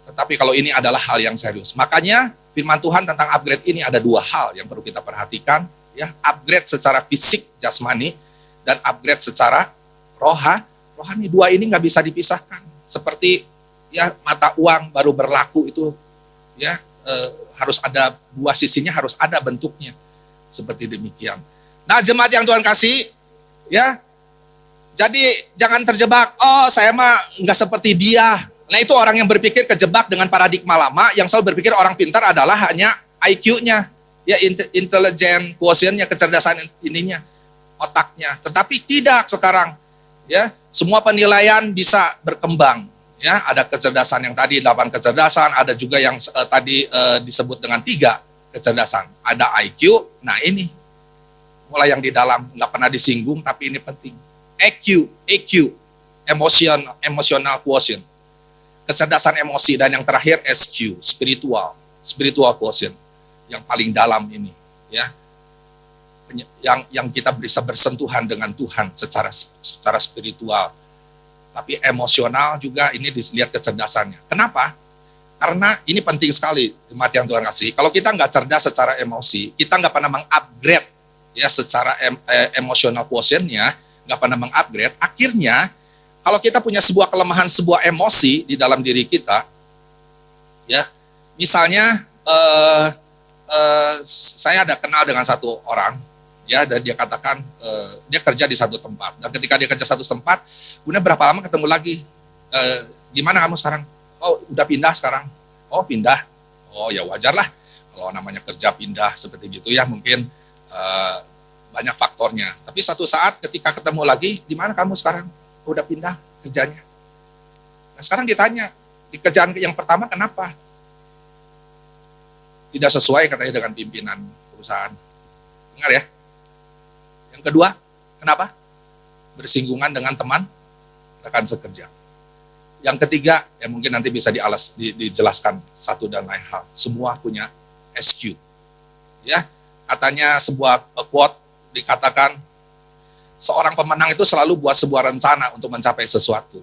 Tetapi kalau ini adalah hal yang serius. Makanya firman Tuhan tentang upgrade ini ada 2 hal yang perlu kita perhatikan. Ya, upgrade secara fisik, jasmani, dan upgrade secara rohani. 2 ini nggak bisa dipisahkan. Seperti ya mata uang baru berlaku itu ya harus ada 2 sisinya, harus ada bentuknya. Seperti demikian. Nah, jemaat yang Tuhan kasih, ya, jadi jangan terjebak, oh saya mah nggak seperti dia. Nah, itu orang yang berpikir kejebak dengan paradigma lama, yang selalu berpikir orang pintar adalah hanya IQ-nya, ya intelligent quotient-nya, kecerdasan ininya, otaknya. Tetapi tidak sekarang, ya semua penilaian bisa berkembang. Ya, ada kecerdasan yang tadi 8 kecerdasan, ada juga yang tadi disebut dengan 3 kecerdasan. Ada IQ, nah ini mulai yang di dalam nggak pernah disinggung, tapi ini penting. EQ, emotional quotient. Kecerdasan emosi, dan yang terakhir SQ, spiritual quotient, yang paling dalam ini, ya, yang kita bisa bersentuhan dengan Tuhan secara spiritual, tapi emosional juga ini dilihat kecerdasannya. Kenapa? Karena ini penting sekali, jemaat yang Tuhan kasih. Kalau kita nggak cerdas secara emosi, kita nggak pernah mengupgrade ya secara emosional quotient-nya, nggak pernah mengupgrade. Akhirnya kalau kita punya sebuah kelemahan, sebuah emosi di dalam diri kita, ya, misalnya saya ada kenal dengan satu orang, ya, dan dia katakan dia kerja di satu tempat, dan ketika dia kerja satu tempat, kemudian berapa lama ketemu lagi, gimana kamu sekarang? Oh, udah pindah sekarang. Oh, pindah. Oh, ya wajar lah, kalau namanya kerja pindah seperti gitu ya, mungkin banyak faktornya. Tapi satu saat ketika ketemu lagi, di mana kamu sekarang? Udah pindah kerjanya. Nah, sekarang ditanya, di kerjaan yang pertama kenapa? Tidak sesuai katanya dengan pimpinan perusahaan. Dengar ya. Yang kedua, kenapa? Bersinggungan dengan teman, rekan sekerja. Yang ketiga, ya mungkin nanti bisa dijelaskan satu dan lain hal. Semua punya SQ. Ya, katanya sebuah quote dikatakan, seorang pemenang itu selalu buat sebuah rencana untuk mencapai sesuatu.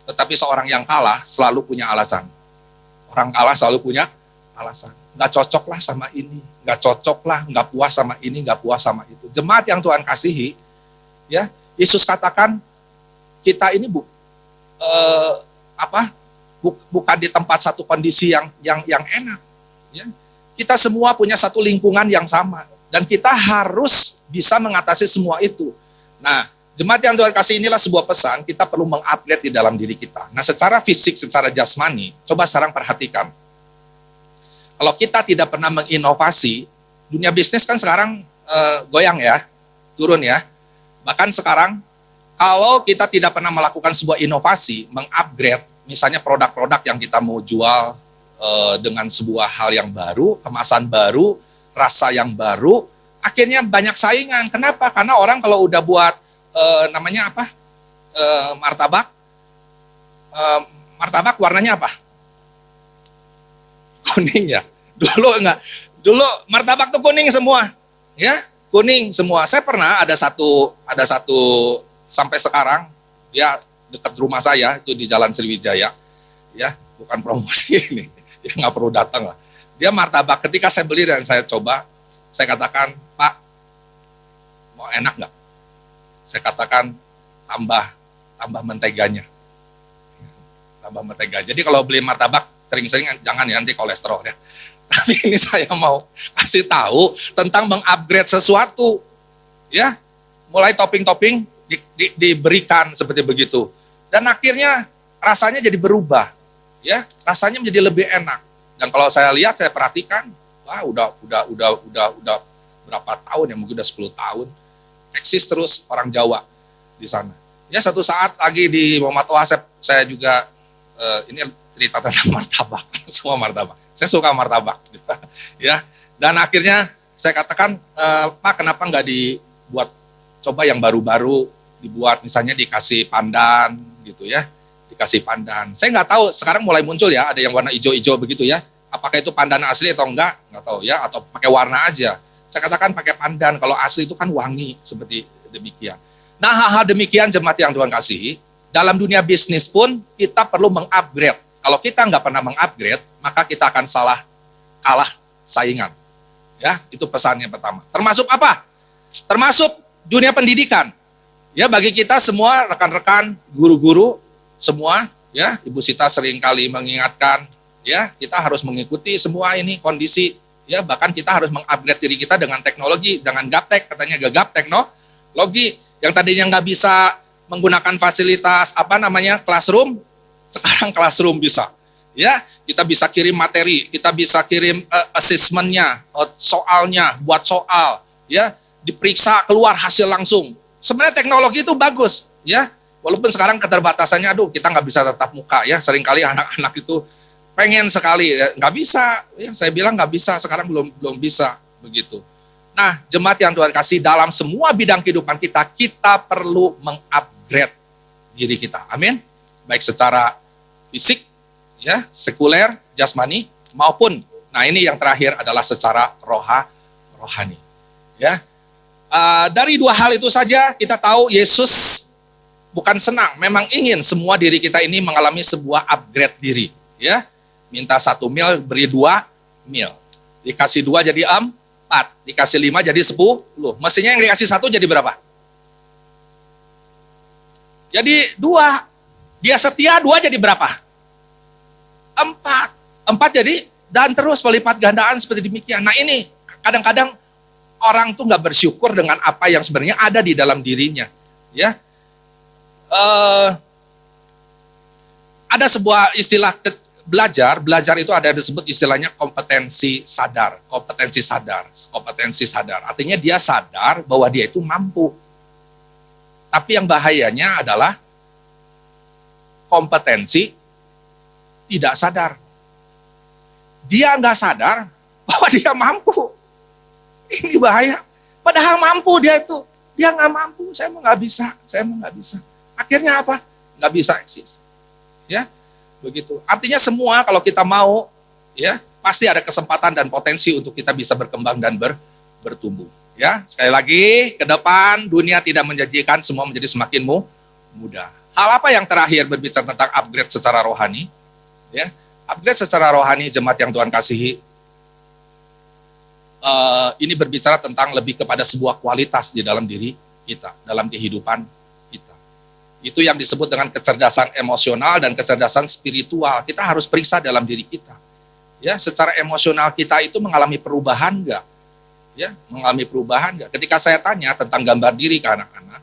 Tetapi seorang yang kalah selalu punya alasan. Orang kalah selalu punya alasan. Nggak cocok lah sama ini, nggak cocok lah, nggak puas sama ini, nggak puas sama itu. Jemaat yang Tuhan kasihi, ya, Yesus katakan kita ini bukan di tempat satu kondisi yang enak. Ya. Kita semua punya satu lingkungan yang sama, dan kita harus bisa mengatasi semua itu. Nah, jemaat yang Tuhan kasih, inilah sebuah pesan, kita perlu mengupgrade di dalam diri kita. Nah, secara fisik, secara jasmani, coba sekarang perhatikan. Kalau kita tidak pernah menginovasi, dunia bisnis kan sekarang goyang ya, turun ya. Bahkan sekarang, kalau kita tidak pernah melakukan sebuah inovasi, mengupgrade, misalnya produk-produk yang kita mau jual dengan sebuah hal yang baru, kemasan baru, rasa yang baru, akhirnya banyak saingan. Kenapa? Karena orang kalau udah buat namanya apa? Martabak, martabak warnanya apa? Kuning ya. Dulu martabak tuh kuning semua, ya, kuning semua. Saya pernah ada satu sampai sekarang, dia dekat rumah saya itu di Jalan Sriwijaya, ya, bukan promosi ini, ya nggak perlu datang lah. Dia martabak, ketika saya beli dan saya coba, saya katakan, Pak, mau enak nggak? Saya katakan tambah menteganya, tambah mentega. Jadi kalau beli martabak sering-sering jangan ya, nanti kolesterol ya. Tapi ini saya mau kasih tahu tentang mengupgrade sesuatu, ya, mulai topping-topping diberikan seperti begitu, dan akhirnya rasanya jadi berubah, ya, rasanya menjadi lebih enak. Dan kalau saya lihat, saya perhatikan, wah udah berapa tahun ya, mungkin udah 10 tahun, eksis terus orang Jawa di sana. Ya satu saat lagi di Muhammad Wasep, saya juga ini cerita tentang martabak, semua martabak. Saya suka martabak, gitu. Ya. Dan akhirnya saya katakan, Pak, kenapa nggak dibuat coba yang baru-baru, dibuat misalnya dikasih pandan, gitu ya, dikasih pandan. Saya nggak tahu, sekarang mulai muncul ya, ada yang warna hijau-hijau begitu ya. Apakah itu pandan asli atau enggak? Nggak tahu ya, atau pakai warna aja. Saya katakan pakai pandan, kalau asli itu kan wangi, seperti demikian. Nah, hal-hal demikian jemaat yang Tuhan kasihi, dalam dunia bisnis pun kita perlu mengupgrade. Kalau kita nggak pernah mengupgrade, maka kita akan kalah saingan. Ya, itu pesannya pertama. Termasuk apa? Termasuk dunia pendidikan. Ya, bagi kita semua rekan-rekan, guru-guru semua, ya, Ibu Sita sering kali mengingatkan, ya, kita harus mengikuti semua ini kondisi, ya, bahkan kita harus mengupgrade diri kita dengan teknologi, jangan gaptek, katanya gagap teknologi yang tadinya nggak bisa menggunakan fasilitas classroom, sekarang classroom bisa, ya, kita bisa kirim materi, kita bisa kirim assessment-nya, soalnya, buat soal, ya, diperiksa keluar hasil langsung. Sebenarnya teknologi itu bagus, ya, walaupun sekarang keterbatasannya, kita nggak bisa tatap muka, ya, seringkali anak-anak itu pengen sekali, ya, nggak bisa, ya, saya bilang nggak bisa, sekarang belum bisa, begitu. Nah, jemaat yang Tuhan kasih, dalam semua bidang kehidupan kita perlu mengupgrade diri kita, amin. Baik secara fisik, ya, sekuler, jasmani, maupun, nah ini yang terakhir adalah secara rohani. Ya, dari dua hal itu saja kita tahu Yesus bukan senang, memang ingin semua diri kita ini mengalami sebuah upgrade diri. Ya, minta 1 mil, beri 2 mil, dikasih 2 jadi 4, dikasih 5 jadi 10. Mestinya yang dikasih 1 jadi berapa? Jadi 2. Dia setia 2 jadi berapa? 4 jadi, dan terus pelipat gandaan seperti demikian. Nah ini, kadang-kadang orang tuh nggak bersyukur dengan apa yang sebenarnya ada di dalam dirinya. Ya, ada sebuah istilah belajar itu ada disebut istilahnya kompetensi sadar. Artinya dia sadar bahwa dia itu mampu. Tapi yang bahayanya adalah kompetensi tidak sadar. Dia nggak sadar bahwa dia mampu. Ini bahaya. Padahal mampu dia itu. Dia nggak mampu, saya mau nggak bisa. Akhirnya apa? Nggak bisa eksis. Ya, begitu. Artinya semua kalau kita mau, ya, pasti ada kesempatan dan potensi untuk kita bisa berkembang dan bertumbuh. Ya, sekali lagi, ke depan dunia tidak menjanjikan semua menjadi semakin mudah. Hal apa yang terakhir berbicara tentang upgrade secara rohani? Ya, upgrade secara rohani jemaat yang Tuhan kasihi. Ini berbicara tentang lebih kepada sebuah kualitas di dalam diri kita, dalam kehidupan kita. Itu yang disebut dengan kecerdasan emosional dan kecerdasan spiritual. Kita harus periksa dalam diri kita. Ya, secara emosional kita itu mengalami perubahan enggak? Ya, mengalami perubahan enggak? Ketika saya tanya tentang gambar diri ke anak-anak,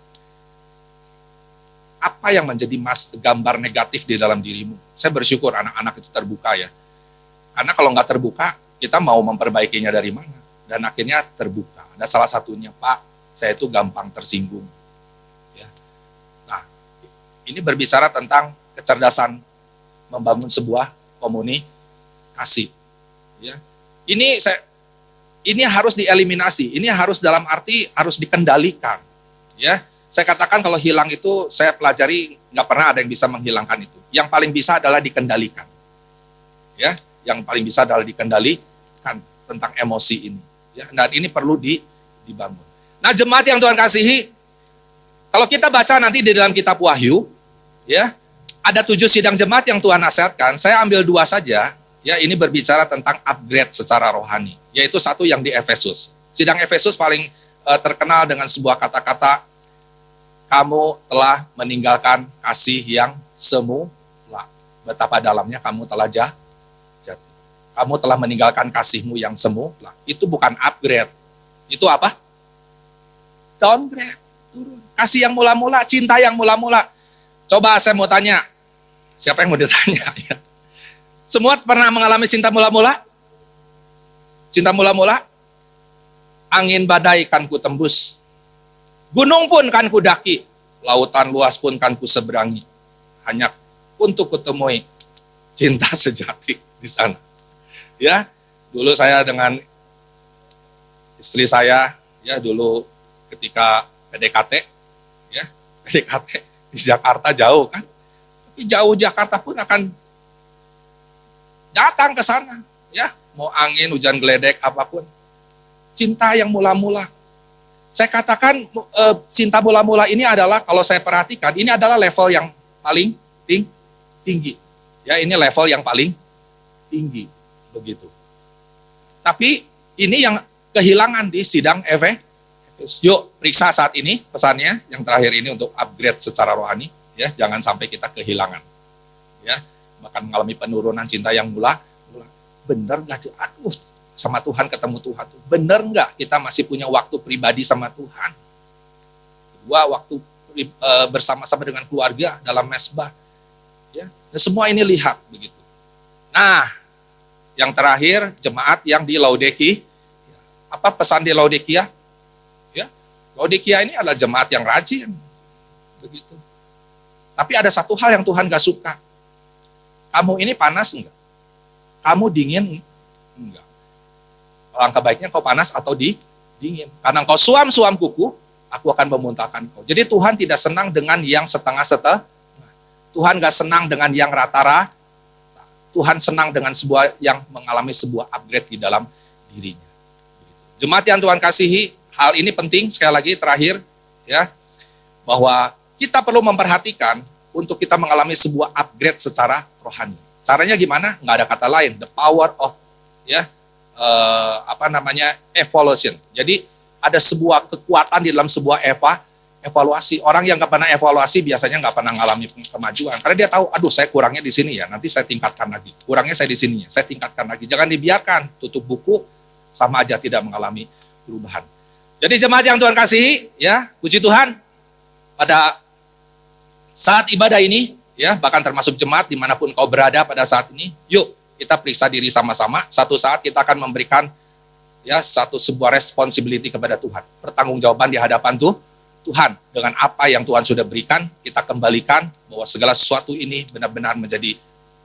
apa yang menjadi gambar negatif di dalam dirimu? Saya bersyukur anak-anak itu terbuka ya. Karena kalau nggak terbuka, kita mau memperbaikinya dari mana? Dan akhirnya terbuka. Ada salah satunya, Pak, saya itu gampang tersinggung. Ya. Nah, ini berbicara tentang kecerdasan membangun sebuah komunikasi. Ya. Ini harus dieliminasi, ini harus dalam arti harus dikendalikan. Ya, saya katakan kalau hilang itu saya pelajari nggak pernah ada yang bisa menghilangkan itu. Yang paling bisa adalah dikendalikan. Ya, yang paling bisa adalah dikendalikan tentang emosi ini. Ya, dan ini perlu dibangun. Nah, jemaat yang Tuhan kasihi, kalau kita baca nanti di dalam kitab Wahyu, ya, ada 7 sidang jemaat yang Tuhan nasihatkan. Saya ambil 2 saja. Ya, ini berbicara tentang upgrade secara rohani, yaitu satu yang di Efesus. Sidang Efesus paling terkenal dengan sebuah kata-kata, kamu telah meninggalkan kasih yang semula. Betapa dalamnya kamu telah jatuh. Kamu telah meninggalkan kasihmu yang semula. Itu bukan upgrade. Itu apa? Downgrade. Turun. Kasih yang mula-mula, cinta yang mula-mula. Coba saya mau tanya, siapa yang mau ditanya? Ya. Semua pernah mengalami cinta mula-mula? Cinta mula-mula? Angin badai kan ku tembus. Gunung pun kan ku daki. Lautan luas pun kan ku seberangi. Hanya untuk kutemui cinta sejati di sana. Ya, dulu saya dengan istri saya, ya dulu ketika PDKT, ya PDKT di Jakarta jauh kan. Tapi jauh Jakarta pun akan datang ke sana, ya, mau angin, hujan geledek, apapun. Cinta yang mula-mula. Saya katakan cinta mula-mula ini adalah, kalau saya perhatikan, ini adalah level yang paling tinggi. Ya, ini level yang paling tinggi, begitu. Tapi ini yang kehilangan di sidang Efesus. Yuk, periksa saat ini pesannya yang terakhir ini untuk upgrade secara rohani, ya, jangan sampai kita kehilangan. Ya. Bahkan mengalami penurunan cinta yang mula. Bener nggak? Aduh, sama Tuhan ketemu Tuhan tuh. Bener nggak kita masih punya waktu pribadi sama Tuhan? Kedua, waktu bersama-sama dengan keluarga dalam mesbah. Ya, dan semua ini lihat begitu. Nah, yang terakhir jemaat yang di Laodikia. Apa pesan di Laodikia? Ya, Laodikia ini adalah jemaat yang rajin, begitu. Tapi ada satu hal yang Tuhan gak suka. Kamu ini panas enggak? Kamu dingin enggak? Alangkah baiknya kau panas atau dingin. Karena engkau suam-suam kuku, aku akan memuntahkan kau. Jadi Tuhan tidak senang dengan yang setengah-setengah. Tuhan gak senang dengan yang rata-rata. Tuhan senang dengan sebuah yang mengalami sebuah upgrade di dalam dirinya. Jemaat yang Tuhan kasihi, hal ini penting sekali lagi terakhir, ya, bahwa kita perlu memperhatikan untuk kita mengalami sebuah upgrade secara rohani. Caranya gimana? Nggak ada kata lain. The power of, ya, evolution. Jadi ada sebuah kekuatan di dalam sebuah evaluasi. Orang yang nggak pernah evaluasi biasanya nggak pernah mengalami kemajuan. Karena dia tahu, aduh saya kurangnya di sini ya, nanti saya tingkatkan lagi. Kurangnya saya di sini ya, saya tingkatkan lagi. Jangan dibiarkan tutup buku sama aja tidak mengalami perubahan. Jadi jemaat yang Tuhan kasihi, ya, puji Tuhan, pada saat ibadah ini, ya, bahkan termasuk jemaat dimanapun kau berada pada saat ini, yuk kita periksa diri sama-sama. Satu saat kita akan memberikan, ya, sebuah responsibility kepada Tuhan, pertanggungjawaban di hadapan Tuhan dengan apa yang Tuhan sudah berikan. Kita kembalikan bahwa segala sesuatu ini benar-benar menjadi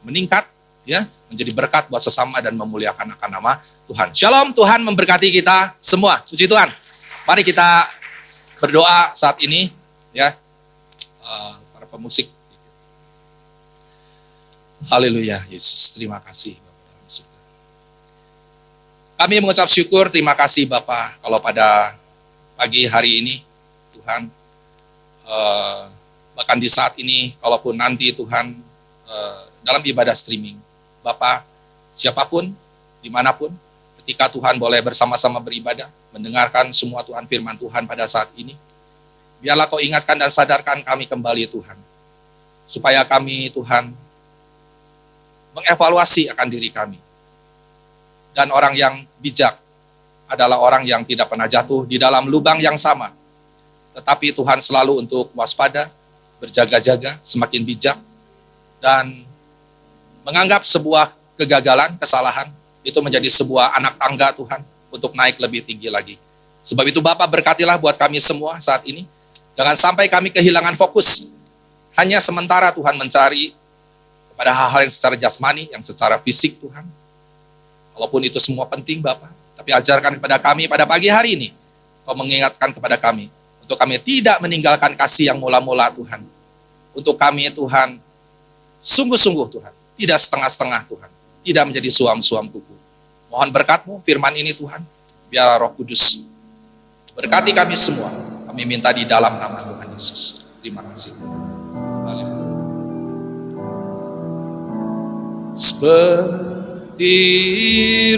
meningkat, ya, menjadi berkat buat sesama dan memuliakan akan nama Tuhan. Shalom, Tuhan memberkati kita semua. Puji Tuhan. Mari kita berdoa saat ini, ya. Para pemusik. Haleluya, Yesus, terima kasih Bapak. Kami mengucap syukur, terima kasih Bapak, kalau pada pagi hari ini, Tuhan, bahkan di saat ini, kalaupun nanti Tuhan, dalam ibadah streaming, Bapak, siapapun, dimanapun, ketika Tuhan boleh bersama-sama beribadah, mendengarkan semua Tuhan firman Tuhan pada saat ini, biarlah kau ingatkan dan sadarkan kami kembali Tuhan, supaya kami Tuhan, mengevaluasi akan diri kami. Dan orang yang bijak adalah orang yang tidak pernah jatuh di dalam lubang yang sama. Tetapi Tuhan selalu untuk waspada, berjaga-jaga, semakin bijak, dan menganggap sebuah kegagalan, kesalahan, itu menjadi sebuah anak tangga Tuhan, untuk naik lebih tinggi lagi. Sebab itu Bapak berkatilah buat kami semua saat ini. Jangan sampai kami kehilangan fokus. Hanya sementara Tuhan mencari pada hal-hal yang secara jasmani, yang secara fisik Tuhan. Walaupun itu semua penting Bapa, tapi ajarkan kepada kami pada pagi hari ini, Kau mengingatkan kepada kami, untuk kami tidak meninggalkan kasih yang mula-mula Tuhan. Untuk kami Tuhan, sungguh-sungguh Tuhan, tidak setengah-setengah Tuhan, tidak menjadi suam-suam kuku. Mohon berkat-Mu firman ini Tuhan, biar Roh Kudus berkati kami semua. Kami minta di dalam nama Tuhan Yesus. Terima kasih. Haleluya. Seperti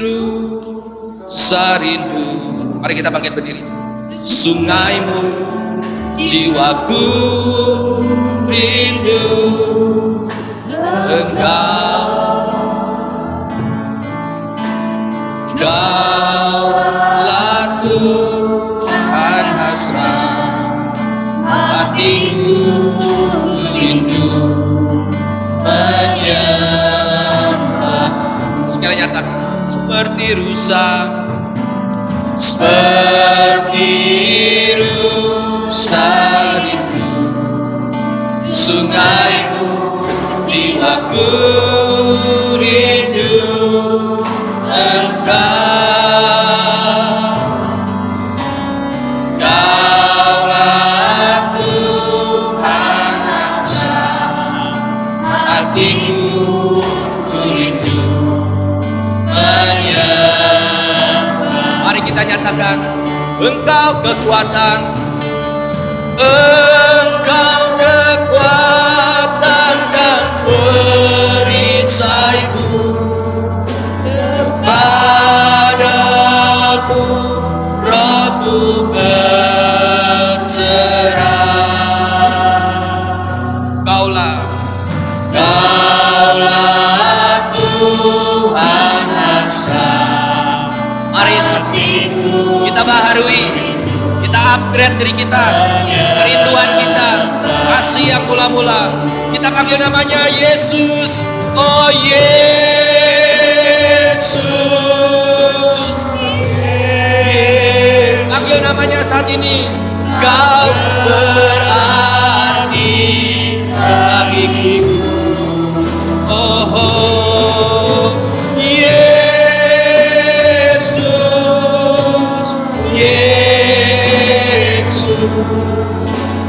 rusa rindu. Mari kita bangkit berdiri. Sungaimu, jiwaku rindu Engkau. Kaulah Tuhan hasrat hatiku rindu menyembah. Sekali nyatakan, seperti rusa rindu sungaimu, jiwaku rindu Engkau. Kaulah Tuhan hasrat hatiku rindu menyembah. Mari kita nyatakan, Engkau kekuatan, Engkau kekuatan dan perisaiku. Padaku Rohku berserah. Kaulah Tuhan hasrat. Mari kita baharui, kita upgrade diri kita, kerinduan kita, kasih yang mula-mula. Kita panggil namanya Yesus. Oh Yesus, panggil namanya saat ini. Kau berarti bagiku. Oh Yesus,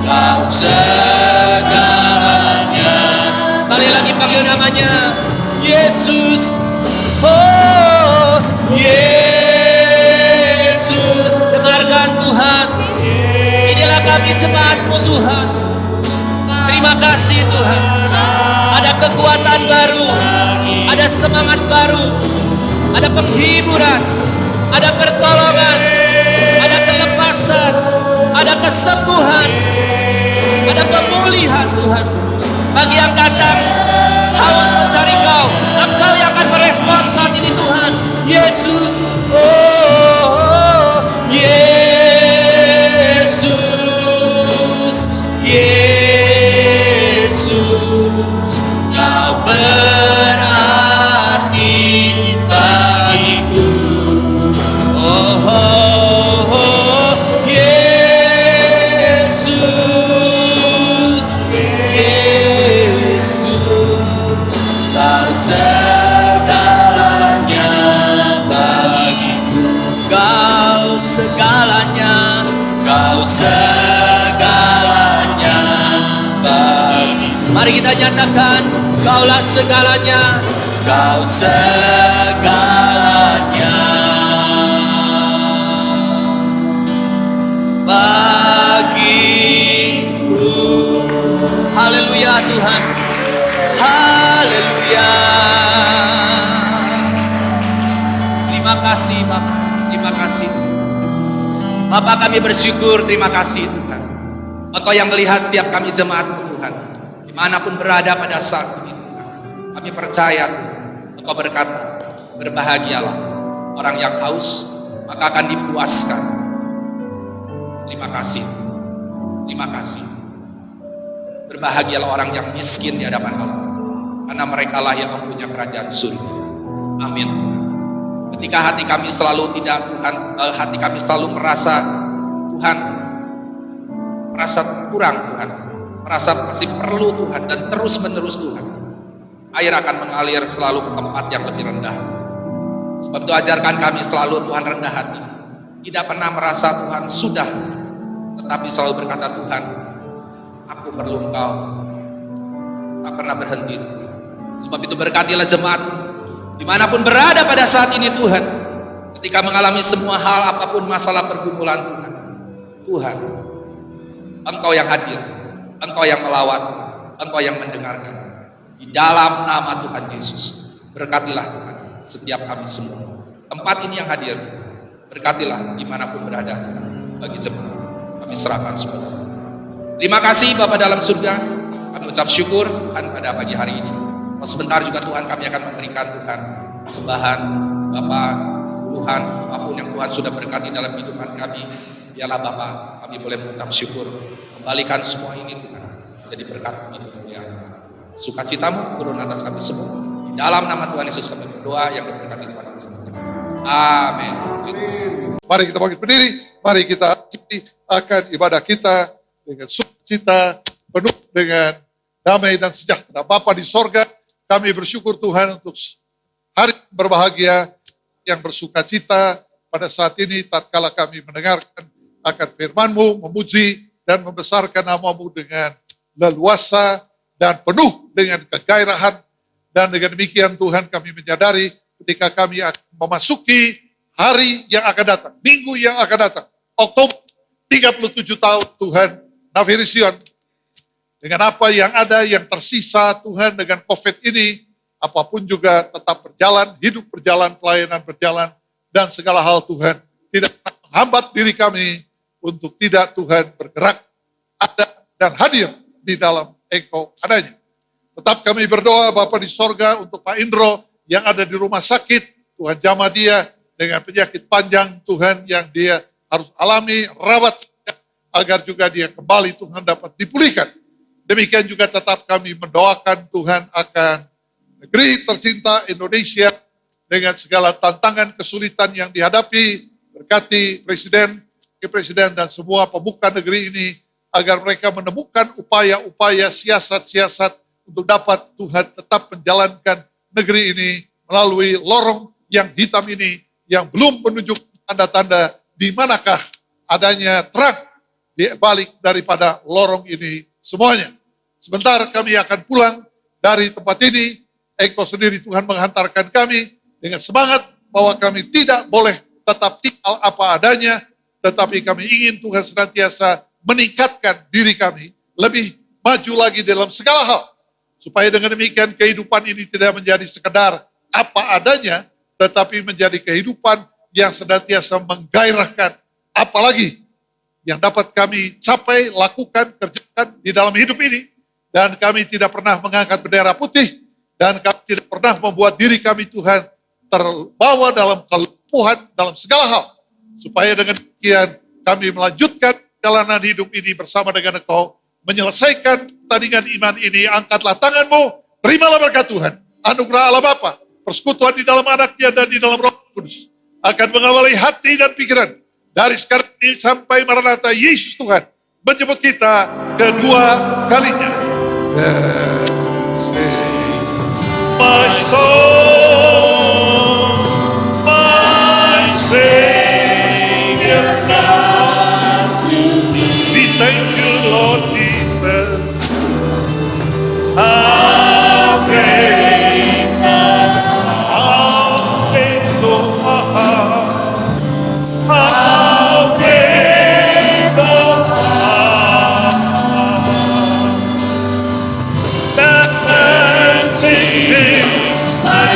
Kau segalanya. Sekali lagi panggil namanya Yesus. Oh Yesus, dengarkan Tuhan. Inilah kami jemaat-Mu Tuhan. Terima kasih Tuhan. Ada kekuatan baru, ada semangat baru, ada penghiburan, ada pertolongan, ada kelepasan, ada kesembuhan, ada pemulihan Tuhan. Bagi yang datang haus mencari Kau, Engkau yang akan merespon saat ini Tuhan. Yesus, oh Yesus, Kau berarti bagiku. Oh Yesus, Kau segalanya bagiku. Kau segalanya bagiku. Mari kita nyatakan, Kaulah segalanya, Kau segalanya bagiku. Haleluya Tuhan, haleluya. Terima kasih Bapak, terima kasih Bapak. Kami bersyukur, terima kasih Tuhan. Engkau yang melihat setiap kami jemaat Tuhan, dimanapun berada pada saat ini Tuhan. Kami percaya Engkau berkata, berbahagialah orang yang haus, maka akan dipuaskan. Terima kasih, terima kasih. Berbahagialah orang yang miskin di hadapan Allah, karena merekalah yang mempunyai kerajaan surga. Amin. Ketika hati kami selalu tidak Tuhan, hati kami selalu merasa Tuhan, merasa kurang Tuhan, merasa masih perlu Tuhan dan terus menerus Tuhan. air akan mengalir selalu ke tempat yang lebih rendah. Sebab itu ajarkan kami selalu Tuhan rendah hati. Tidak pernah merasa Tuhan sudah, tetapi selalu berkata, Tuhan, aku perlu Engkau. Tak pernah berhenti. Sebab itu berkatilah jemaat dimanapun berada pada saat ini Tuhan. Ketika mengalami semua hal apapun masalah pergumulan Tuhan, Engkau yang hadir, Engkau yang melawat, Engkau yang mendengarkan. Di dalam nama Tuhan Yesus, berkatilah Tuhan setiap kami semua. Tempat ini yang hadir, berkatilah dimanapun berada Tuhan. Bagi jemaat kami serahkan semua. Terima kasih Bapa dalam surga. Kami ucap syukur Tuhan pada pagi hari ini. Sebentar juga Tuhan kami akan memberikan Tuhan persembahan Bapa, Tuhan, apapun yang Tuhan sudah berkati dalam kehidupan kami. Biarlah Bapa, kami boleh mengucap syukur. Kembalikan semua ini Tuhan menjadi berkat itu ya. Sukacitamu turun atas kami semua. Di dalam nama Tuhan Yesus kami berdoa yang diberkati Tuhan atas kami. Amin. Mari kita bangkit berdiri. Mari kita akan ibadah kita dengan sukacita, penuh dengan damai dan sejahtera. Bapa di sorga, kami bersyukur Tuhan untuk hari berbahagia yang bersukacita pada saat ini tatkala kami mendengarkan akan firman-Mu, memuji dan membesarkan nama-Mu dengan leluasa dan penuh dengan kegairahan. Dan dengan demikian Tuhan kami menyadari ketika kami akan memasuki hari yang akan datang, minggu yang akan datang, Oktober 37 tahun Tuhan, Navirision. Dengan apa yang ada, yang tersisa Tuhan dengan COVID ini, apapun juga tetap berjalan, hidup berjalan, pelayanan berjalan, dan segala hal Tuhan tidak menghambat diri kami untuk tidak Tuhan bergerak, ada dan hadir di dalam Engkau adanya. Tetap kami berdoa Bapa di sorga untuk Pak Indro yang ada di rumah sakit, Tuhan jamah dia dengan penyakit panjang Tuhan yang dia harus alami, rawat, agar juga dia kembali Tuhan dapat dipulihkan. Demikian juga tetap kami mendoakan Tuhan akan negeri tercinta Indonesia dengan segala tantangan kesulitan yang dihadapi. Berkati Presiden, Presiden dan semua pemuka negeri ini agar mereka menemukan upaya-upaya siasat-siasat untuk dapat Tuhan tetap menjalankan negeri ini melalui lorong yang hitam ini yang belum menunjuk tanda-tanda di manakah adanya terang di balik daripada lorong ini semuanya. Sebentar kami akan pulang dari tempat ini. Engkau sendiri Tuhan menghantarkan kami dengan semangat bahwa kami tidak boleh tetap tinggal apa adanya, tetapi kami ingin Tuhan senantiasa meningkatkan diri kami lebih maju lagi dalam segala hal. Supaya dengan demikian kehidupan ini tidak menjadi sekedar apa adanya, tetapi menjadi kehidupan yang senantiasa menggairahkan apalagi yang dapat kami capai, lakukan, kerjakan di dalam hidup ini. Dan kami tidak pernah mengangkat bendera putih, dan kami tidak pernah membuat diri kami Tuhan terbawa dalam kelumpuhan dalam segala hal. Supaya dengan demikian kami melanjutkan jalanan hidup ini bersama dengan Engkau, menyelesaikan tandingan iman ini. Angkatlah tanganmu, terimalah berkat Tuhan, anugerah Allah Bapa, persekutuan di dalam anaknya dan di dalam Roh Kudus akan mengawali hati dan pikiran dari sekarang ini sampai Maranatha Yesus Tuhan menjemput kita kedua kalinya. My soul, my Savior God to thee. We thank you, Lord Jesus. How great thou art, how great thou art. That mercy is my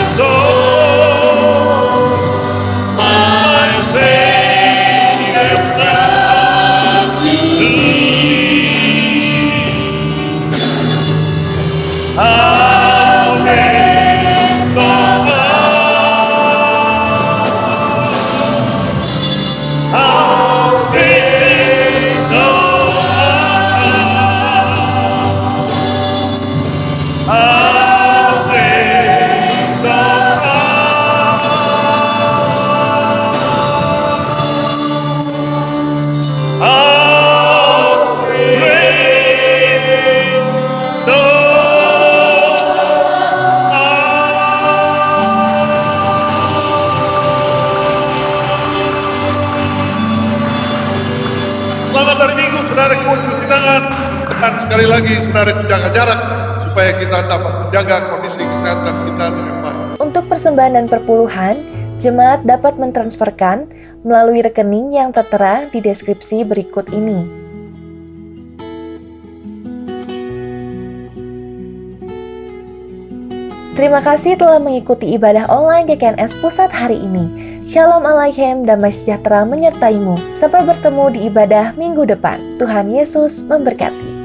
Dan sekali lagi, saudara, jaga jarak supaya kita dapat menjaga kondisi kesehatan kita dengan baik. Untuk persembahan dan perpuluhan, jemaat dapat mentransferkan melalui rekening yang tertera di deskripsi berikut ini. Terima kasih telah mengikuti ibadah online GKNS Pusat hari ini. Shalom Aleichem, damai sejahtera menyertaimu. Sampai bertemu di ibadah minggu depan. Tuhan Yesus memberkati.